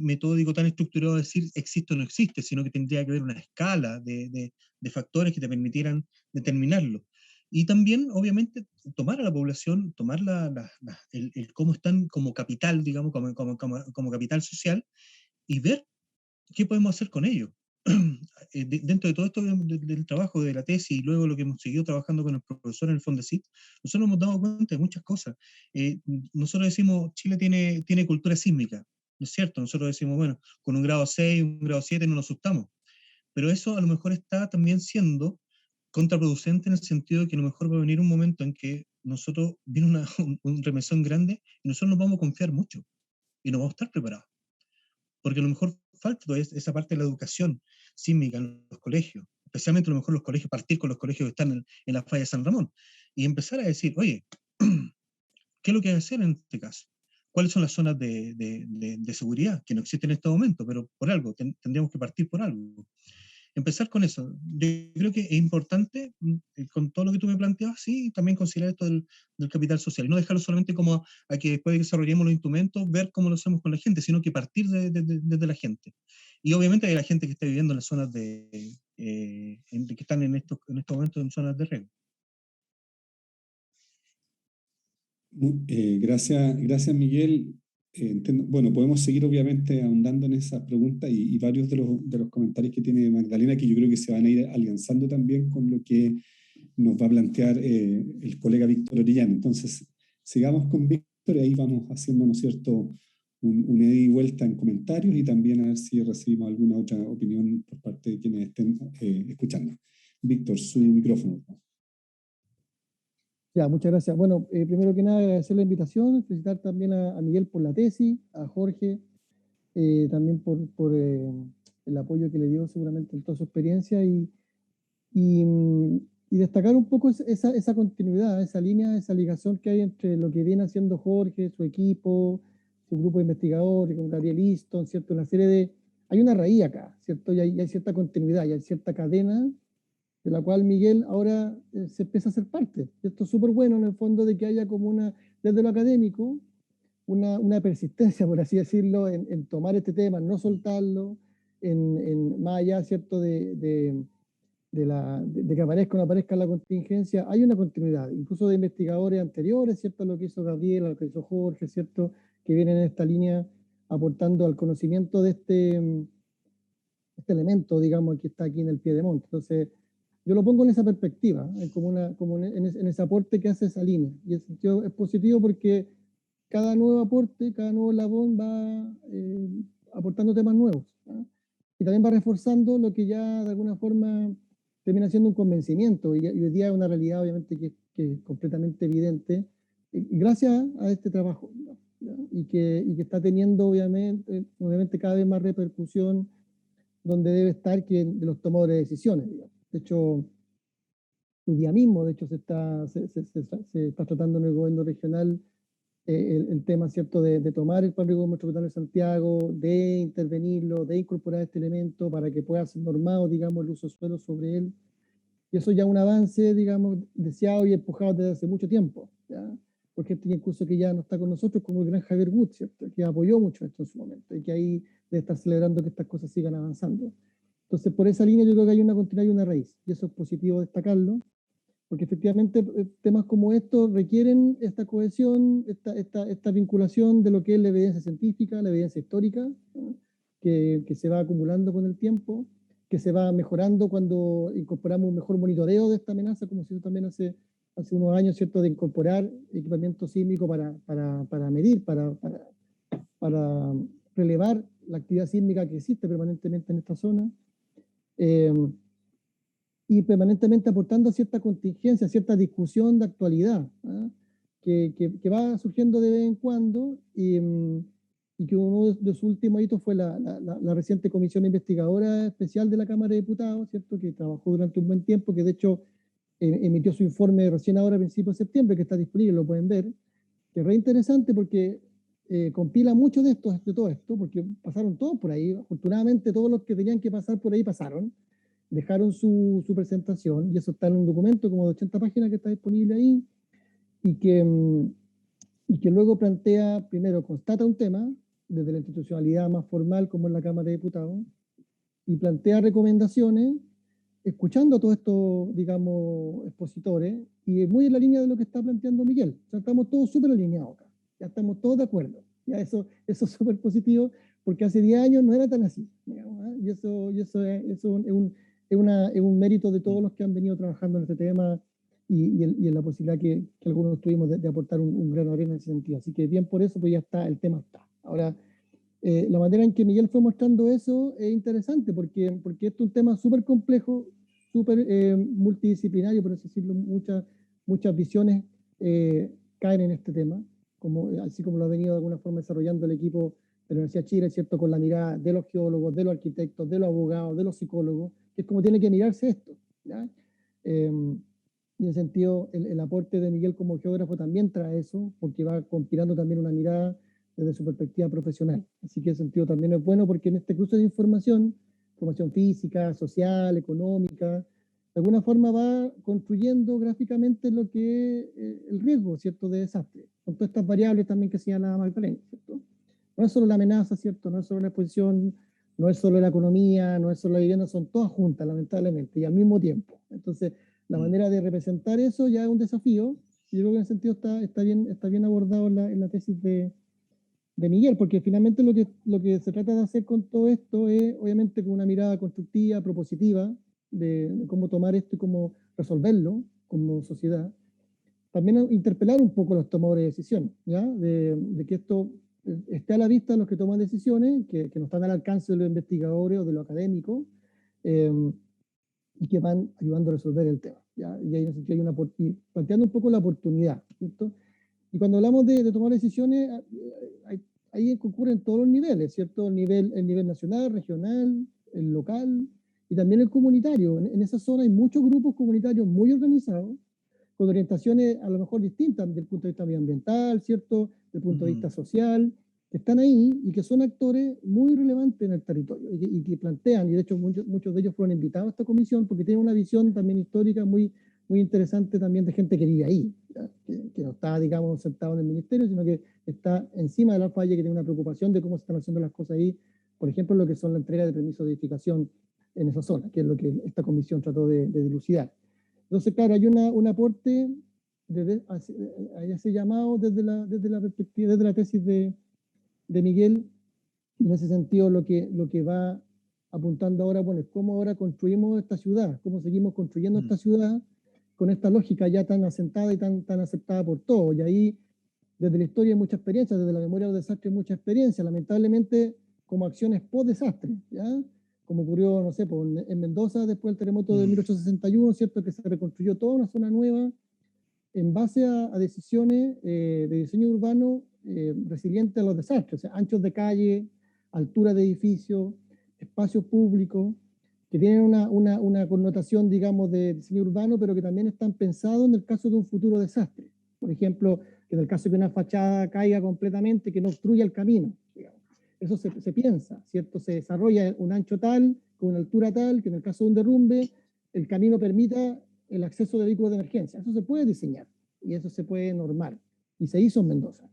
metódico, tan estructurado, de decir existe o no existe, sino que tendría que haber una escala de factores que te permitieran determinarlo. Y también, obviamente, tomar a la población, tomar el cómo están como capital, digamos, como capital social, y ver qué podemos hacer con ello. Dentro de todo esto del trabajo de la tesis y luego lo que hemos seguido trabajando con el profesor en el Fondesit, nosotros hemos dado cuenta de muchas cosas. Nosotros decimos, Chile tiene cultura sísmica, ¿no es cierto? Nosotros decimos, bueno, con un grado 6, un grado 7 no nos asustamos, pero eso a lo mejor está también siendo contraproducente en el sentido de que a lo mejor va a venir un momento en que nosotros viene un remesón grande y nosotros nos vamos a confiar mucho y no vamos a estar preparados. Porque a lo mejor falta toda esa parte de la educación sísmica en los colegios, especialmente a lo mejor los colegios, partir con los colegios que están en la falla de San Ramón, y empezar a decir, oye, ¿qué es lo que hay que hacer en este caso? ¿Cuáles son las zonas de seguridad que no existen en este momento? Pero por algo, tendríamos que partir por algo. Empezar con eso. Yo creo que es importante, con todo lo que tú me planteas, sí, también considerar esto del capital social. No dejarlo solamente como a que después de que desarrollemos los instrumentos, ver cómo lo hacemos con la gente, sino que partir desde la gente. Y obviamente hay la gente que está viviendo en las zonas que están en estos momentos en zonas de riesgo. Gracias Miguel. Bueno, podemos seguir obviamente ahondando en esas preguntas y varios de los comentarios que tiene Magdalena, que yo creo que se van a ir alianzando también con lo que nos va a plantear el colega Víctor Orellana. Entonces, sigamos con Víctor y ahí vamos haciendo, ¿no es cierto?, una ida y vuelta en comentarios y también a ver si recibimos alguna otra opinión por parte de quienes estén escuchando. Víctor, su micrófono. Ya, muchas gracias. Bueno, primero que nada agradecer la invitación, felicitar también a Miguel por la tesis, a Jorge también por el apoyo que le dio seguramente en toda su experiencia y destacar un poco esa continuidad, esa línea, esa ligación que hay entre lo que viene haciendo Jorge, su equipo, su grupo de investigadores, con Gabriel Easton, ¿cierto? Una serie de... Hay una raíz acá, ¿cierto? Y hay cierta continuidad, y hay cierta cadena de la cual Miguel ahora se empieza a hacer parte. Y esto es súper bueno en el fondo de que haya como desde lo académico, una persistencia, por así decirlo, en tomar este tema, no soltarlo, más allá, ¿cierto?, de que aparezca o no aparezca la contingencia, hay una continuidad, incluso de investigadores anteriores, ¿cierto?, lo que hizo Gabriel, lo que hizo Jorge, ¿cierto?, que vienen en esta línea aportando al conocimiento de este elemento, digamos, que está aquí en el Piedemonte. Entonces, yo lo pongo en esa perspectiva, como en ese aporte que hace esa línea. Y es positivo porque cada nuevo aporte, cada nuevo eslabón va aportando temas nuevos, ¿no? Y también va reforzando lo que ya de alguna forma termina siendo un convencimiento. Y hoy día es una realidad, obviamente, que es completamente evidente, y gracias a este trabajo, ¿no? Y que está teniendo, obviamente, cada vez más repercusión donde debe estar quien de los tomadores de decisiones, digamos. De hecho, hoy día mismo, de hecho, se está tratando en el gobierno regional el tema, ¿cierto?, de tomar el Plan Riesgo Metropolitano de Santiago, de intervenirlo, de incorporar este elemento para que pueda ser normado, digamos, el uso de suelo sobre él. Y eso ya es un avance, digamos, deseado y empujado desde hace mucho tiempo, ¿ya? Por gente incluso que ya no está con nosotros, como el gran Javier Wood, ¿cierto?, que apoyó mucho esto en su momento y que ahí debe estar celebrando que estas cosas sigan avanzando. Entonces, por esa línea yo creo que hay una continuidad y una raíz, y eso es positivo destacarlo, porque efectivamente temas como estos requieren esta cohesión, esta vinculación de lo que es la evidencia científica, la evidencia histórica, ¿no?, que se va acumulando con el tiempo, que se va mejorando cuando incorporamos un mejor monitoreo de esta amenaza, como se hizo también hace unos años, ¿cierto?, de incorporar equipamiento sísmico para medir, para relevar la actividad sísmica que existe permanentemente en esta zona. Y permanentemente aportando cierta contingencia, cierta discusión de actualidad, ¿eh? que va surgiendo de vez en cuando, y que uno de sus últimos hitos fue la reciente comisión investigadora especial de la Cámara de Diputados, ¿cierto?, que trabajó durante un buen tiempo, que de hecho emitió su informe recién ahora a principios de septiembre, que está disponible, lo pueden ver, que es re interesante porque compila mucho de todo esto, porque pasaron todos por ahí, afortunadamente todos los que tenían que pasar por ahí pasaron, dejaron su presentación, y eso está en un documento como de 80 páginas que está disponible ahí, y que luego plantea, primero constata un tema, desde la institucionalidad más formal como es la Cámara de Diputados, y plantea recomendaciones, escuchando a todos estos, digamos, expositores, y muy en la línea de lo que está planteando Miguel. O sea, estamos todos súper alineados acá, ya estamos todos de acuerdo. Ya eso es súper positivo, porque hace 10 años no era tan así, digamos, ¿eh? Y eso es un mérito de todos los que han venido trabajando en este tema y en la posibilidad que algunos tuvimos de aportar un grano de arena en ese sentido. Así que bien por eso, pues ya está, el tema está. Ahora, la manera en que Miguel fue mostrando eso es interesante porque esto es un tema súper complejo, súper multidisciplinario, por así decirlo, muchas visiones caen en este tema, así como lo ha venido de alguna forma desarrollando el equipo de la Universidad de Chile, ¿cierto? Con la mirada de los geólogos, de los arquitectos, de los abogados, de los psicólogos, que es como tiene que mirarse esto, ¿ya? Y en ese sentido, el aporte de Miguel como geógrafo también trae eso, porque va compilando también una mirada desde su perspectiva profesional. Así que en ese sentido también es bueno, porque en este cruce de información física, social, económica, de alguna forma va construyendo gráficamente lo que es el riesgo, ¿cierto?, de desastre, con todas estas variables también que señala Magdalena, ¿cierto? No es solo la amenaza, ¿cierto? No es solo la exposición, no es solo la economía, no es solo la vivienda, son todas juntas, lamentablemente, y al mismo tiempo. Entonces, la manera de representar eso ya es un desafío, y yo creo que en ese sentido está bien abordado en la tesis de Miguel, porque finalmente lo que se trata de hacer con todo esto es, obviamente, con una mirada constructiva, propositiva, de cómo tomar esto y cómo resolverlo como sociedad. También interpelar un poco a los tomadores de decisiones, ¿ya? De que esto esté a la vista de los que toman decisiones, que no están al alcance de los investigadores o de los académicos, y que van ayudando a resolver el tema, ¿ya? Y ahí y planteando un poco la oportunidad, ¿cierto? Y cuando hablamos de tomar decisiones, ahí ocurre en todos los niveles, ¿cierto? El nivel nacional, regional, el local y también el comunitario. En esa zona hay muchos grupos comunitarios muy organizados, con orientaciones a lo mejor distintas desde el punto de vista medioambiental, ¿cierto? Desde el punto de vista social, que están ahí y que son actores muy relevantes en el territorio y que plantean, y de hecho muchos de ellos fueron invitados a esta comisión porque tienen una visión también histórica muy interesante también de gente que vive ahí, que no está, digamos, sentado en el ministerio, sino que está encima de la falla, que tiene una preocupación de cómo se están haciendo las cosas ahí, por ejemplo, lo que son la entrega de permisos de edificación en esa zona, que es lo que esta comisión trató de dilucidar. Entonces, claro, hay un aporte, hay ese llamado desde la perspectiva, desde la tesis de Miguel, y en ese sentido lo que va apuntando ahora, bueno, es cómo ahora construimos esta ciudad, cómo seguimos construyendo esta ciudad con esta lógica ya tan asentada y tan aceptada por todos. Y ahí, desde la historia hay mucha experiencia, desde la memoria del desastre hay mucha experiencia, lamentablemente como acciones post-desastre, ¿ya? Como ocurrió, no sé, en Mendoza después del terremoto de 1861, ¿cierto? Que se reconstruyó toda una zona nueva en base a decisiones de diseño urbano resiliente a los desastres, o sea, anchos de calle, altura de edificios, espacios públicos, que tienen una connotación, digamos, de diseño urbano, pero que también están pensados en el caso de un futuro desastre. Por ejemplo, que en el caso de que una fachada caiga completamente, que no obstruya el camino, digamos. Eso se piensa, ¿cierto? Se desarrolla un ancho tal, con una altura tal, que en el caso de un derrumbe, el camino permita el acceso de vehículos de emergencia. Eso se puede diseñar y eso se puede normar. Y se hizo en Mendoza.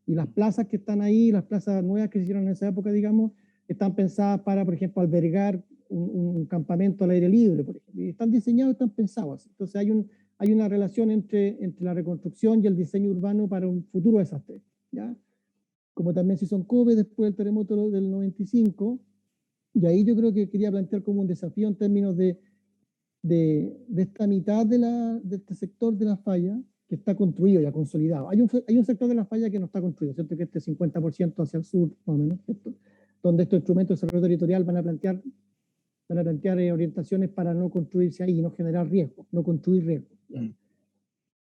Y las plazas que están ahí, las plazas nuevas que se hicieron en esa época, digamos, están pensadas para, por ejemplo, albergar un campamento al aire libre, por ejemplo. Y están diseñados, están pensados así. Entonces hay una relación entre la reconstrucción y el diseño urbano para un futuro desastre, ¿ya? Como también se hizo en Kobe después del terremoto del 95. Y ahí yo creo que quería plantear como un desafío en términos de esta mitad de este sector de la falla que está construido ya, consolidado. Hay un sector de la falla que no está construido, ¿cierto? Que este 50% hacia el sur, más o menos, ¿cierto? Donde estos instrumentos de desarrollo territorial van a plantear orientaciones para no construirse ahí, no generar riesgo, no construir riesgo.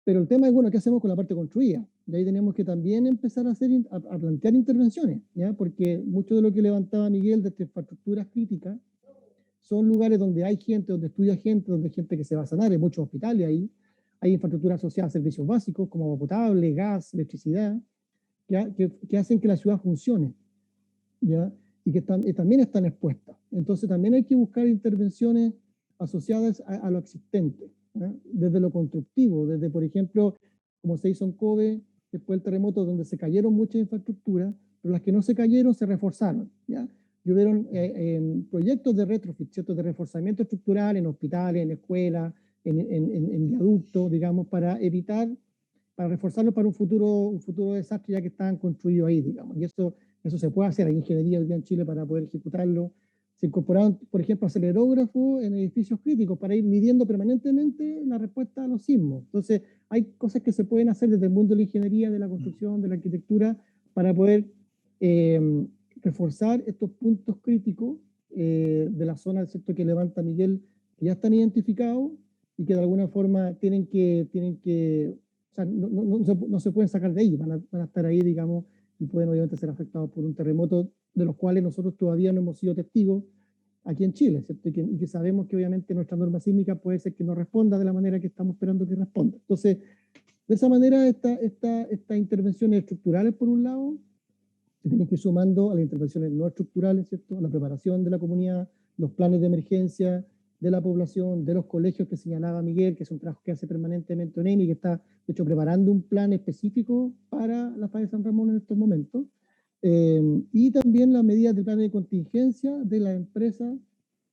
Pero el tema es, bueno, ¿qué hacemos con la parte construida? De ahí tenemos que también empezar a plantear intervenciones, ¿ya? Porque mucho de lo que levantaba Miguel de estas infraestructuras críticas son lugares donde hay gente, donde estudia gente, donde hay gente que se va a sanar, hay muchos hospitales ahí, hay infraestructura asociada a servicios básicos como agua potable, gas, electricidad, que hacen que la ciudad funcione, ¿ya? Y que también están expuestas. Entonces también hay que buscar intervenciones asociadas a lo existente, ¿ya? Desde lo constructivo, desde, por ejemplo, como se hizo en Kobe, después del terremoto, donde se cayeron muchas infraestructuras, pero las que no se cayeron se reforzaron, ¿ya? Y hubieron proyectos de retrofit, ¿cierto? De reforzamiento estructural en hospitales, en escuelas, en viaductos, digamos, para reforzarlo para un futuro desastre ya que estaban construidos ahí, digamos. Y eso se puede hacer, hay ingeniería hoy día en Chile para poder ejecutarlo. Se incorporaron, por ejemplo, acelerógrafos en edificios críticos para ir midiendo permanentemente la respuesta a los sismos. Entonces, hay cosas que se pueden hacer desde el mundo de la ingeniería, de la construcción, de la arquitectura, para poder reforzar estos puntos críticos de la zona del sector que levanta Miguel que ya están identificados y que de alguna forma o sea, no se pueden sacar de ahí, van a estar ahí, digamos, y pueden obviamente ser afectados por un terremoto de los cuales nosotros todavía no hemos sido testigos aquí en Chile, ¿cierto? Y que sabemos que obviamente nuestra norma sísmica puede ser que no responda de la manera que estamos esperando que responda. Entonces, de esa manera, estas intervenciones estructurales, por un lado, se tienen que ir sumando a las intervenciones no estructurales, ¿cierto? A la preparación de la comunidad, los planes de emergencia de la población, de los colegios que señalaba Miguel, que es un trabajo que hace permanentemente ONEMI, que está, de hecho, preparando un plan específico para la falla de San Ramón en estos momentos. Y también las medidas de plan de contingencia de las empresas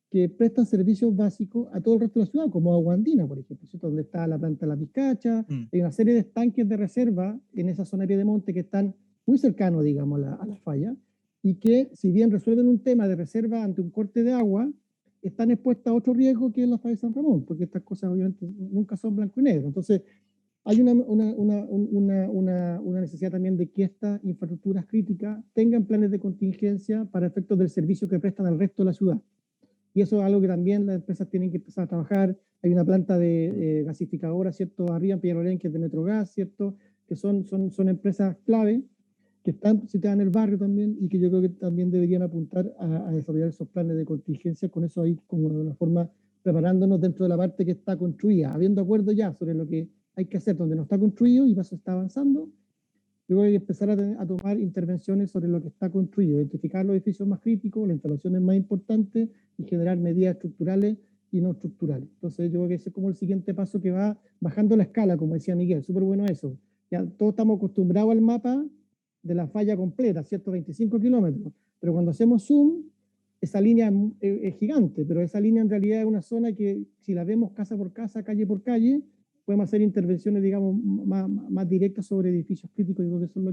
que prestan servicios básicos a todo el resto de la ciudad, como Agua Andina, por ejemplo, ¿cierto? Donde está la planta de La Pizcacha, hay una serie de estanques de reserva en esa zona de Piedemonte que están muy cercanos, digamos, a la falla, y que, si bien resuelven un tema de reserva ante un corte de agua, están expuestas a otro riesgo que es la falla de San Ramón, porque estas cosas obviamente nunca son blanco y negro. Entonces, hay una necesidad también de que estas infraestructuras críticas tengan planes de contingencia para efectos del servicio que prestan al resto de la ciudad. Y eso es algo que también las empresas tienen que empezar a trabajar. Hay una planta de gasificadora, ¿cierto? Arriba en Peñalolén, que es de Metrogas, ¿cierto? Que son empresas clave que están situadas en el barrio también y que yo creo que también deberían apuntar a desarrollar esos planes de contingencia, con eso ahí como de una forma preparándonos dentro de la parte que está construida, habiendo acuerdo ya sobre lo que hay que hacer donde no está construido y eso está avanzando. Luego hay que empezar a tomar intervenciones sobre lo que está construido, identificar los edificios más críticos, las instalaciones más importantes y generar medidas estructurales y no estructurales. Entonces yo creo que ese es como el siguiente paso que va bajando la escala, como decía Miguel, súper bueno eso. Ya todos estamos acostumbrados al mapa de la falla completa, ¿cierto? 25 kilómetros, pero cuando hacemos zoom, esa línea es gigante, pero esa línea en realidad es una zona que si la vemos casa por casa, calle por calle, podemos hacer intervenciones, digamos, más directas sobre edificios críticos, y creo que eso es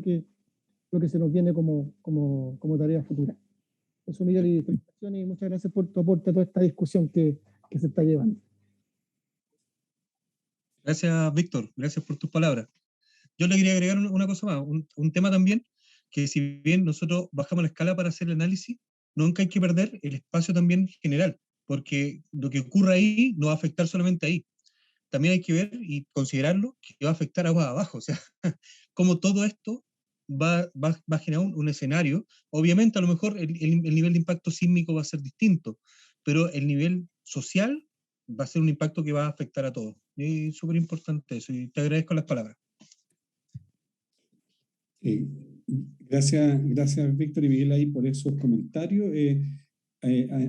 lo que se nos viene como tarea futura. Eso, Miguel, y felicitaciones y muchas gracias por tu aporte a toda esta discusión que se está llevando. Gracias, Víctor, gracias por tus palabras. Yo le quería agregar una cosa más, un tema también, que si bien nosotros bajamos la escala para hacer el análisis, nunca hay que perder el espacio también general, porque lo que ocurra ahí no va a afectar solamente ahí. También hay que ver y considerarlo que va a afectar aguas abajo, o sea, como todo esto va a generar un escenario. Obviamente, a lo mejor el nivel de impacto sísmico va a ser distinto, pero el nivel social va a ser un impacto que va a afectar a todos. Y es súper importante eso, y te agradezco las palabras. Gracias Víctor y Miguel ahí por esos comentarios.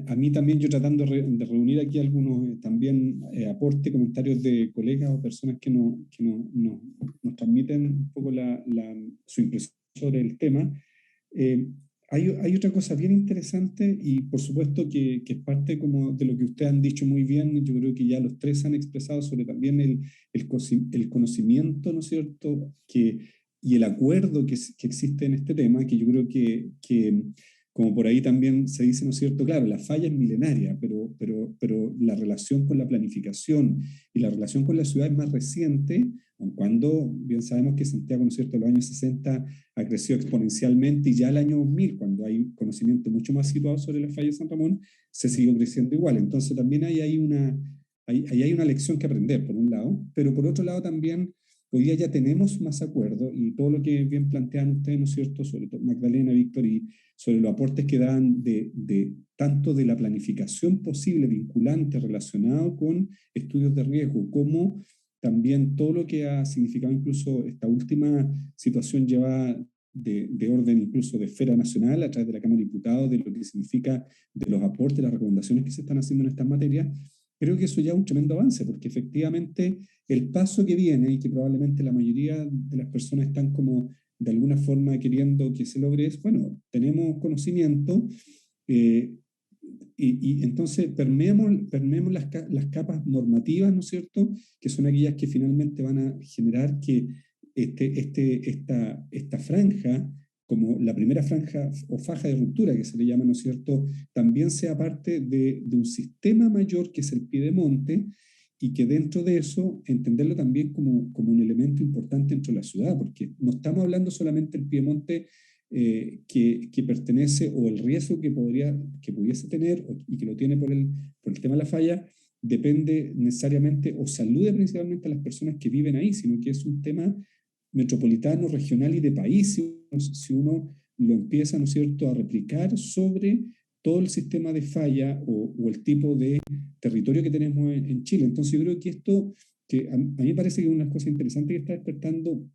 A mí también, yo tratando de reunir aquí algunos también aportes, comentarios de colegas o personas que nos transmiten un poco su impresión sobre el tema. Hay otra cosa bien interesante y por supuesto que es parte como de lo que ustedes han dicho muy bien. Yo creo que ya los tres han expresado sobre también el conocimiento, ¿no es cierto?, y el acuerdo que existe en este tema, que yo creo que como por ahí también se dice, ¿no es cierto? Claro, la falla es milenaria, pero la relación con la planificación y la relación con la ciudad es más reciente, aun cuando bien sabemos que Santiago, ¿no es cierto?, en los años 60 ha crecido exponencialmente, y ya el año 2000, cuando hay conocimiento mucho más situado sobre la falla de San Ramón, se siguió creciendo igual. Entonces también hay una lección que aprender, por un lado, pero por otro lado también hoy día ya tenemos más acuerdo, y todo lo que bien plantean ustedes, ¿no es cierto?, sobre todo Magdalena, Víctor, y sobre los aportes que dan tanto de la planificación posible vinculante relacionado con estudios de riesgo, como también todo lo que ha significado incluso esta última situación llevada de orden incluso de esfera nacional a través de la Cámara de Diputados, de lo que significa de los aportes, las recomendaciones que se están haciendo en estas materias. Creo que eso ya es un tremendo avance, porque efectivamente el paso que viene, y que probablemente la mayoría de las personas están como de alguna forma queriendo que se logre, es, bueno, tenemos conocimiento, y entonces permeemos las capas normativas, ¿no es cierto?, que son aquellas que finalmente van a generar que esta franja, como la primera franja o faja de ruptura que se le llama, ¿no es cierto?, también sea parte de un sistema mayor que es el piedemonte, y que dentro de eso entenderlo también como un elemento importante dentro de la ciudad, porque no estamos hablando solamente del piedemonte que pertenece, o el riesgo que pudiese tener y que lo tiene por el tema de la falla, depende necesariamente o salude principalmente a las personas que viven ahí, sino que es un tema metropolitano, regional y de país, si uno lo empieza, ¿no es cierto?, a replicar sobre todo el sistema de falla o el tipo de territorio que tenemos en Chile. Entonces yo creo que esto, que a mí me parece que es una cosa interesante que está despertando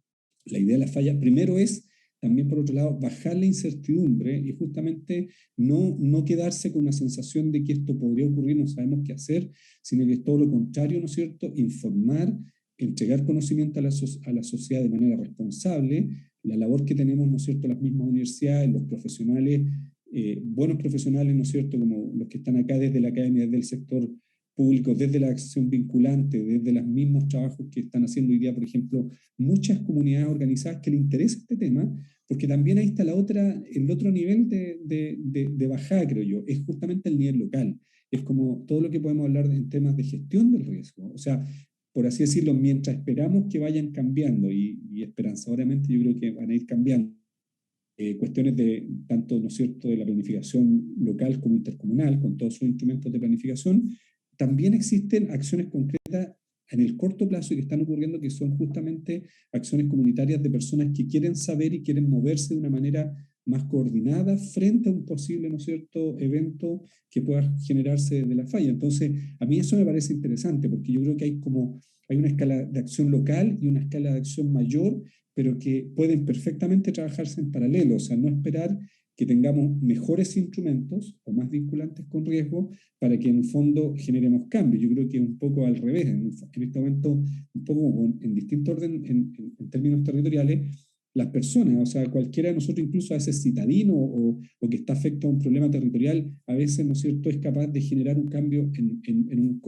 la idea de la falla, primero es también por otro lado bajar la incertidumbre y justamente no quedarse con una sensación de que esto podría ocurrir, no sabemos qué hacer, sino que es todo lo contrario, ¿no es cierto?, informar, entregar conocimiento a la sociedad de manera responsable, la labor que tenemos, ¿no es cierto?, las mismas universidades, los profesionales, buenos profesionales, ¿no es cierto?, como los que están acá desde la academia, desde el sector público, desde la acción vinculante, desde los mismos trabajos que están haciendo hoy día, por ejemplo, muchas comunidades organizadas que les interesa este tema, porque también ahí está el otro nivel de bajada, creo yo, es justamente el nivel local. Es como todo lo que podemos hablar en temas de gestión del riesgo. O sea, por así decirlo, mientras esperamos que vayan cambiando, y esperanzadoramente yo creo que van a ir cambiando, cuestiones de tanto, ¿no es cierto?, de la planificación local como intercomunal, con todos sus instrumentos de planificación, también existen acciones concretas en el corto plazo y que están ocurriendo, que son justamente acciones comunitarias de personas que quieren saber y quieren moverse de una manera más coordinada frente a un posible, ¿no es cierto?, evento que pueda generarse de la falla. Entonces, a mí eso me parece interesante, porque yo creo que hay una escala de acción local y una escala de acción mayor, pero que pueden perfectamente trabajarse en paralelo, o sea, no esperar que tengamos mejores instrumentos o más vinculantes con riesgo para que en el fondo generemos cambios. Yo creo que es un poco al revés, en este momento, un poco en distinto orden, en términos territoriales, las personas, o sea, cualquiera de nosotros, incluso a veces citadino o que está afecto a un problema territorial, a veces, ¿no es cierto?, es capaz de generar un cambio en un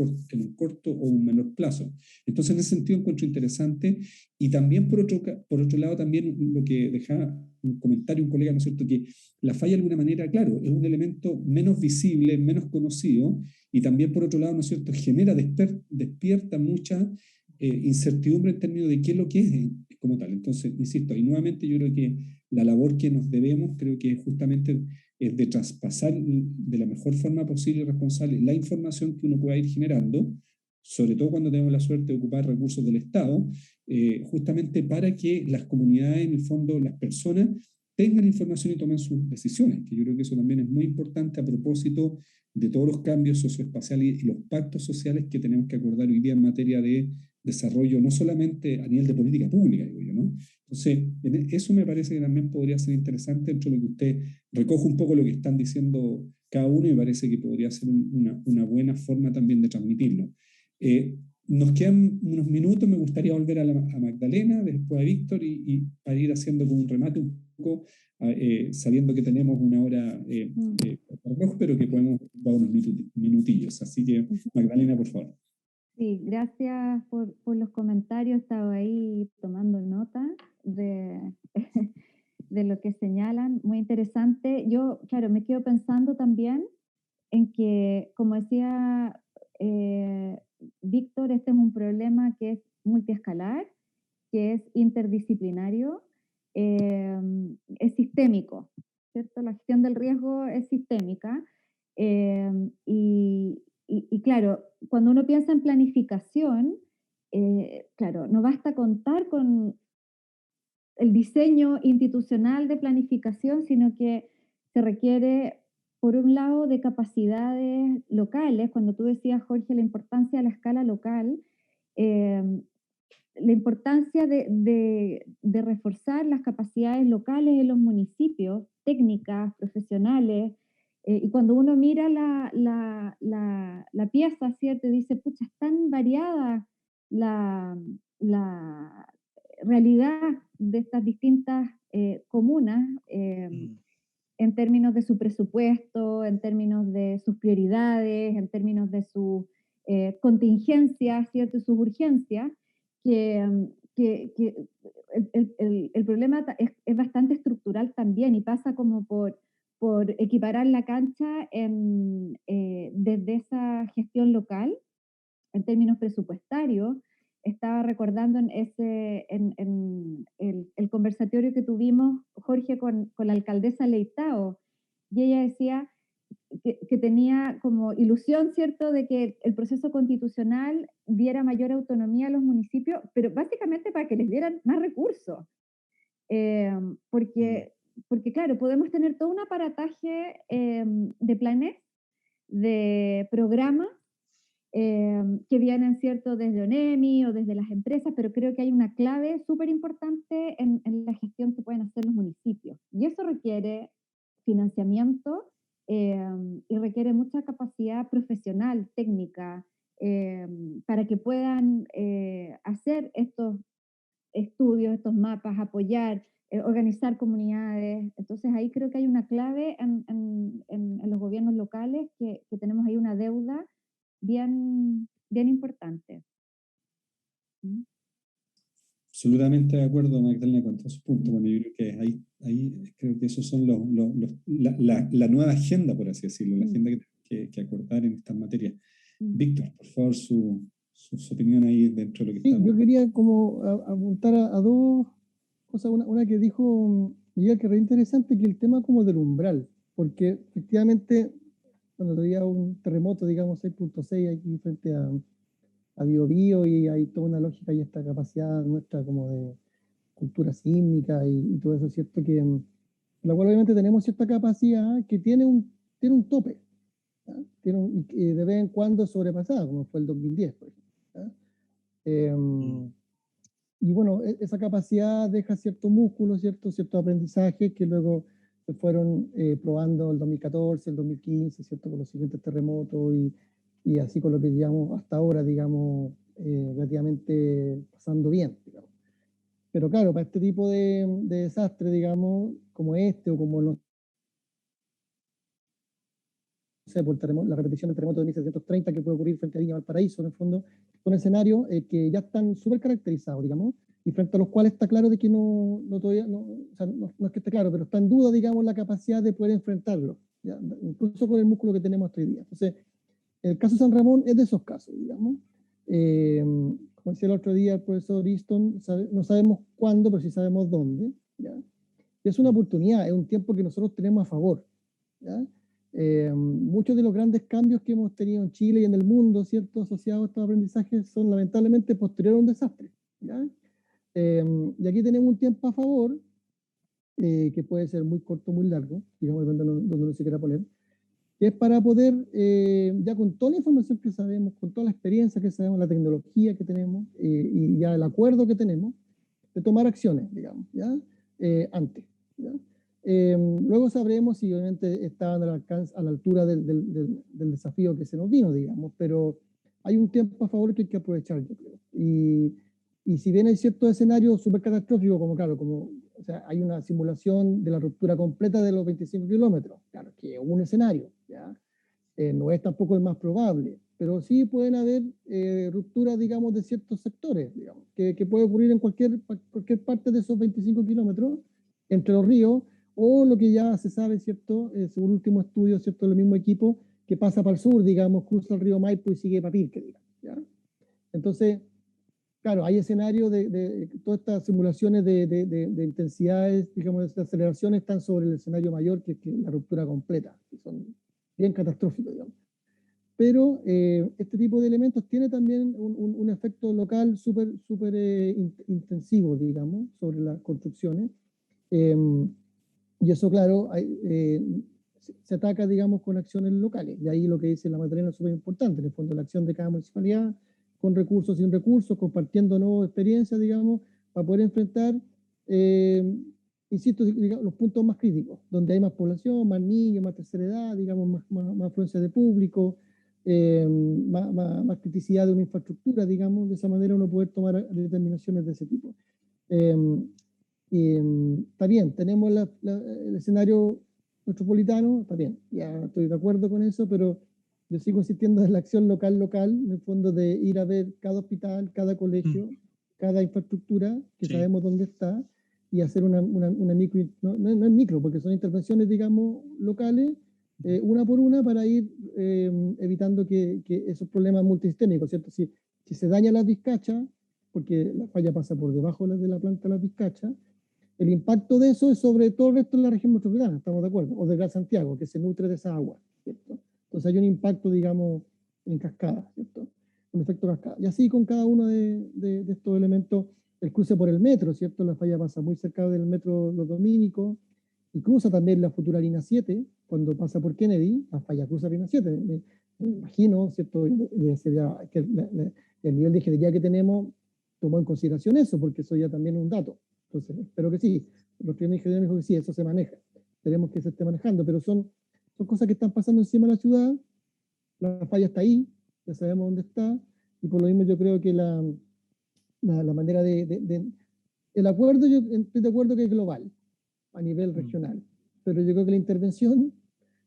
corto o un menor plazo. Entonces, en ese sentido, encuentro interesante. Y también, por otro lado, también lo que dejaba un comentario un colega, ¿no es cierto?, que la falla de alguna manera, claro, es un elemento menos visible, menos conocido, y también, por otro lado, ¿no es cierto?, despierta mucha incertidumbre en términos de qué es lo que es como tal. Entonces, insisto, y nuevamente yo creo que la labor que nos debemos, creo que justamente es de traspasar de la mejor forma posible y responsable la información que uno pueda ir generando, sobre todo cuando tenemos la suerte de ocupar recursos del Estado, justamente para que las comunidades, en el fondo, las personas, tengan información y tomen sus decisiones, que yo creo que eso también es muy importante a propósito de todos los cambios socioespaciales y los pactos sociales que tenemos que acordar hoy día en materia de desarrollo, no solamente a nivel de política pública, digo yo, ¿no? Entonces, eso me parece que también podría ser interesante dentro de lo que usted recoge un poco lo que están diciendo cada uno y me parece que podría ser una buena forma también de transmitirlo. Nos quedan unos minutos, me gustaría volver a Magdalena, después a Víctor y para ir haciendo como un remate un poco, sabiendo que tenemos una hora reloj, pero que podemos dar unos minutillos. Así que, Magdalena, por favor. Sí, gracias por los comentarios. Estaba ahí tomando nota de, de lo que señalan. Muy interesante. Yo, claro, me quedo pensando también en que, como decía Víctor, este es un problema que es multiescalar, que es interdisciplinario, es sistémico, ¿cierto? La gestión del riesgo es sistémica. Y claro, cuando uno piensa en planificación, claro, no basta contar con el diseño institucional de planificación, sino que se requiere, por un lado, de capacidades locales. Cuando tú decías, Jorge, la importancia de la escala local, eh, la importancia de reforzar las capacidades locales en los municipios, técnicas, profesionales, y cuando uno mira la pieza, ¿cierto? Y dice, pucha, es tan variada la realidad de estas distintas comunas, en términos de su presupuesto, en términos de sus prioridades, en términos de sus contingencias, ¿cierto? Y sus urgencias, que el problema es bastante estructural también y pasa como por equiparar la cancha desde esa gestión local en términos presupuestarios. Estaba recordando en el conversatorio que tuvimos, Jorge, con la alcaldesa Leitao, y ella decía, que tenía como ilusión, ¿cierto?, de que el proceso constitucional diera mayor autonomía a los municipios, pero básicamente para que les dieran más recursos. Porque, claro, podemos tener todo un aparataje de planes, de programas, que vienen, ¿cierto?, desde ONEMI o desde las empresas, pero creo que hay una clave súper importante en la gestión que pueden hacer los municipios. Y eso requiere financiamiento y requiere mucha capacidad profesional, técnica, para que puedan hacer estos estudios, estos mapas, apoyar, organizar comunidades. Entonces ahí creo que hay una clave en los gobiernos locales que tenemos ahí una deuda bien, bien importante. ¿Mm? Absolutamente de acuerdo, Magdalena, con todos sus puntos. Bueno, yo creo que ahí creo que esos son la nueva agenda, por así decirlo, la agenda que acordar en estas materias. Víctor, por favor, su opinión ahí dentro de lo que Sí, estamos. yo quería como apuntar a dos cosas. Una que dijo Miguel, que era interesante, que el tema como del umbral, porque efectivamente cuando había un terremoto, digamos 6.6 aquí frente a Biobío, y hay toda una lógica y esta capacidad nuestra como de cultura sísmica y todo eso, ¿cierto? Que la cual obviamente tenemos cierta capacidad que tiene un tope, ¿ya? Y de vez en cuando sobrepasada, como fue el 2010, por ejemplo, ¿ya? Y bueno, esa capacidad deja cierto músculo, cierto aprendizaje que luego se fueron probando el 2014, el 2015, ¿cierto? Con los siguientes terremotos y así con lo que llevamos hasta ahora, digamos, relativamente pasando bien, digamos. Pero claro, para este tipo de desastre, digamos, como este o como no sé, por la repetición del terremoto de 1730 que puede ocurrir frente a Viña Valparaíso, en el fondo, son escenarios que ya están súper caracterizados, digamos, y frente a los cuales está claro de que todavía, o sea, no es que esté claro, pero está en duda, digamos, la capacidad de poder enfrentarlo, ¿ya? Incluso con el músculo que tenemos hasta hoy día. Entonces, el caso San Ramón es de esos casos, digamos. Como decía el otro día el profesor Easton, no sabemos cuándo, pero sí sabemos dónde, ¿ya? Y es una oportunidad, es un tiempo que nosotros tenemos a favor, ¿ya? Muchos de los grandes cambios que hemos tenido en Chile y en el mundo, ¿cierto?, asociados a estos aprendizajes, son lamentablemente posteriores a un desastre, ¿ya? Y aquí tenemos un tiempo a favor, que puede ser muy corto o muy largo, digamos, donde uno se quiera poner, que es para poder, ya con toda la información que sabemos, con toda la experiencia que sabemos, la tecnología que tenemos y ya el acuerdo que tenemos, de tomar acciones, digamos, ¿ya? Antes, ¿ya? Luego sabremos si obviamente estaban a la altura del desafío que se nos vino, digamos, pero hay un tiempo a favor que hay que aprovechar, yo creo. Y si bien hay ciertos escenarios súper catastróficos, como claro, o sea, hay una simulación de la ruptura completa de los 25 kilómetros, claro, que es un escenario, ¿ya? No es tampoco el más probable, pero sí pueden haber rupturas, digamos, de ciertos sectores, digamos, que puede ocurrir en cualquier parte de esos 25 kilómetros entre los ríos, o lo que ya se sabe, ¿cierto? Según el último estudio, ¿cierto? El mismo equipo que pasa para el sur, digamos, cruza el río Maipo y sigue para Pirque, digamos, ¿ya? Entonces, claro, hay escenarios de todas estas simulaciones de intensidades, digamos, de aceleraciones están sobre el escenario mayor, que es la ruptura completa, que son bien catastróficos, digamos. Pero este tipo de elementos tiene también un efecto local súper intensivo, digamos, sobre las construcciones. Y eso, claro, se ataca, digamos, con acciones locales. Y ahí lo que dice la Magdalena es súper importante. En el fondo, la acción de cada municipalidad, con recursos, sin recursos, compartiendo nuevas experiencias, digamos, para poder enfrentar, insisto, digamos, los puntos más críticos, donde hay más población, más niños, más tercera edad, digamos, más afluencia de público, más criticidad de una infraestructura, digamos. De esa manera uno puede tomar determinaciones de ese tipo. Está bien, tenemos el escenario metropolitano, está bien, ya estoy de acuerdo con eso, pero yo sigo insistiendo en la acción local, en el fondo de ir a ver cada hospital, cada colegio, cada infraestructura, que sabemos dónde está, y hacer una micro, no es micro, porque son intervenciones, digamos, locales, una por una, para ir evitando que esos problemas multisistémicos, ¿cierto? Si se daña las vizcachas, porque la falla pasa por debajo de la planta de las vizcachas, el impacto de eso es sobre todo el resto de la región metropolitana, estamos de acuerdo, o de Gran Santiago, que se nutre de esa agua. ¿cierto? Entonces hay un impacto, digamos, en cascada, ¿cierto? Un efecto cascada. Y así con cada uno de estos elementos, el cruce por el metro, ¿cierto? La falla pasa muy cerca del metro Los Dominicos y cruza también la futura línea 7, cuando pasa por Kennedy, la falla cruza línea 7. Me imagino, ¿cierto? Que el nivel de ingeniería que tenemos tomó en consideración eso, porque eso ya también es un dato. Entonces, espero que sí. Los que ingenieros me dijo que sí, eso se maneja. Esperemos que se esté manejando, pero son cosas que están pasando encima de la ciudad. La falla está ahí, ya sabemos dónde está, y por lo mismo yo creo que la manera el acuerdo, yo estoy de acuerdo que es global, a nivel regional, pero yo creo que la intervención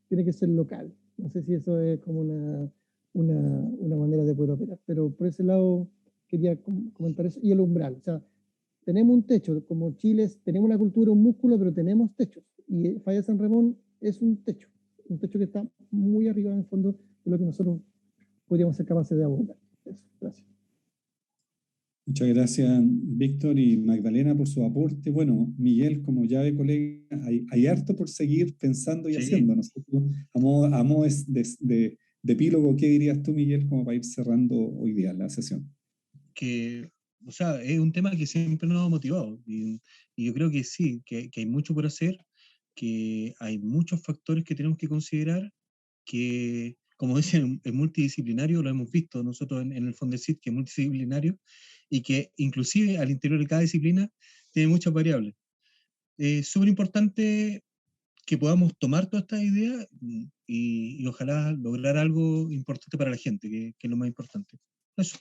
tiene que ser local. No sé si eso es como una manera de poder operar, pero por ese lado quería comentar eso. Y el umbral, o sea, tenemos un techo, como Chile, tenemos una cultura, un músculo, pero tenemos techos, y Falla San Ramón es un techo que está muy arriba en el fondo de lo que nosotros podríamos ser capaces de abordar. Eso, gracias. Muchas gracias, Víctor y Magdalena, por su aporte. Bueno, Miguel, como llave colega, hay harto por seguir pensando y haciendo. Nosotros, a modo de epílogo, ¿qué dirías tú, Miguel, como para ir cerrando hoy día la sesión? Que, o sea, es un tema que siempre nos ha motivado y yo creo que sí, que hay mucho por hacer, que hay muchos factores que tenemos que considerar, que, como dicen, es multidisciplinario, lo hemos visto nosotros en el Fondesit, que es multidisciplinario y que inclusive al interior de cada disciplina tiene muchas variables. Es súper importante que podamos tomar todas estas ideas y ojalá lograr algo importante para la gente, que es lo más importante. Eso.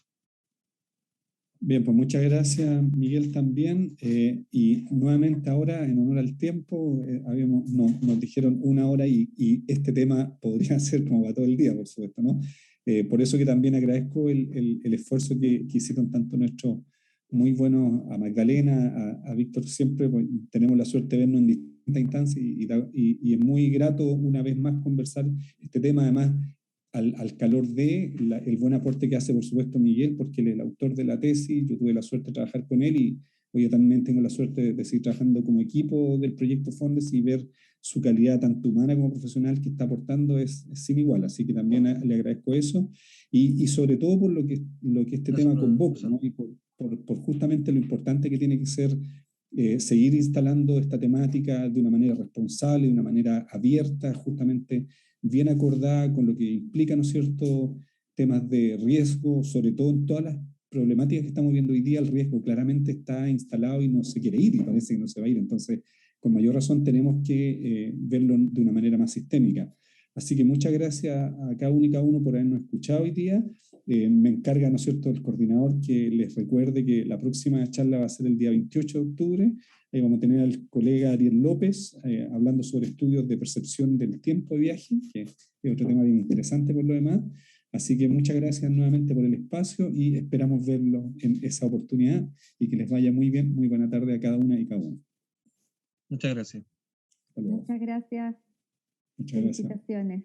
Bien, pues muchas gracias, Miguel, también. Y nuevamente ahora, en honor al tiempo, nos dijeron 1 hora y este tema podría ser como para todo el día, por supuesto, ¿no? Por eso que también agradezco el esfuerzo que hicieron tanto nuestros muy buenos, a Magdalena, a Víctor, siempre pues, tenemos la suerte de vernos en distintas instancias y es muy grato una vez más conversar este tema, además al calor el buen aporte que hace, por supuesto, Miguel, porque él es el autor de la tesis. Yo tuve la suerte de trabajar con él y hoy yo también tengo la suerte de seguir trabajando como equipo del proyecto Fondes y ver su calidad tanto humana como profesional que está aportando es sin igual. Así que también le agradezco eso y sobre todo por lo que este tema convoca, ¿no? Y por justamente lo importante que tiene que ser seguir instalando esta temática de una manera responsable, de una manera abierta, justamente bien acordada con lo que implica, ¿no es cierto?, temas de riesgo, sobre todo en todas las problemáticas que estamos viendo hoy día, el riesgo claramente está instalado y no se quiere ir y parece que no se va a ir. Entonces, con mayor razón tenemos que verlo de una manera más sistémica. Así que muchas gracias a cada uno y cada uno por habernos escuchado hoy día. Me encarga, ¿no es cierto?, el coordinador que les recuerde que la próxima charla va a ser el día 28 de octubre. Ahí vamos a tener al colega Ariel López hablando sobre estudios de percepción del tiempo de viaje, que es otro tema bien interesante por lo demás. Así que muchas gracias nuevamente por el espacio y esperamos verlo en esa oportunidad y que les vaya muy bien. Muy buena tarde a cada una y cada uno. Muchas gracias. Muchas gracias. Muchas gracias. Felicitaciones.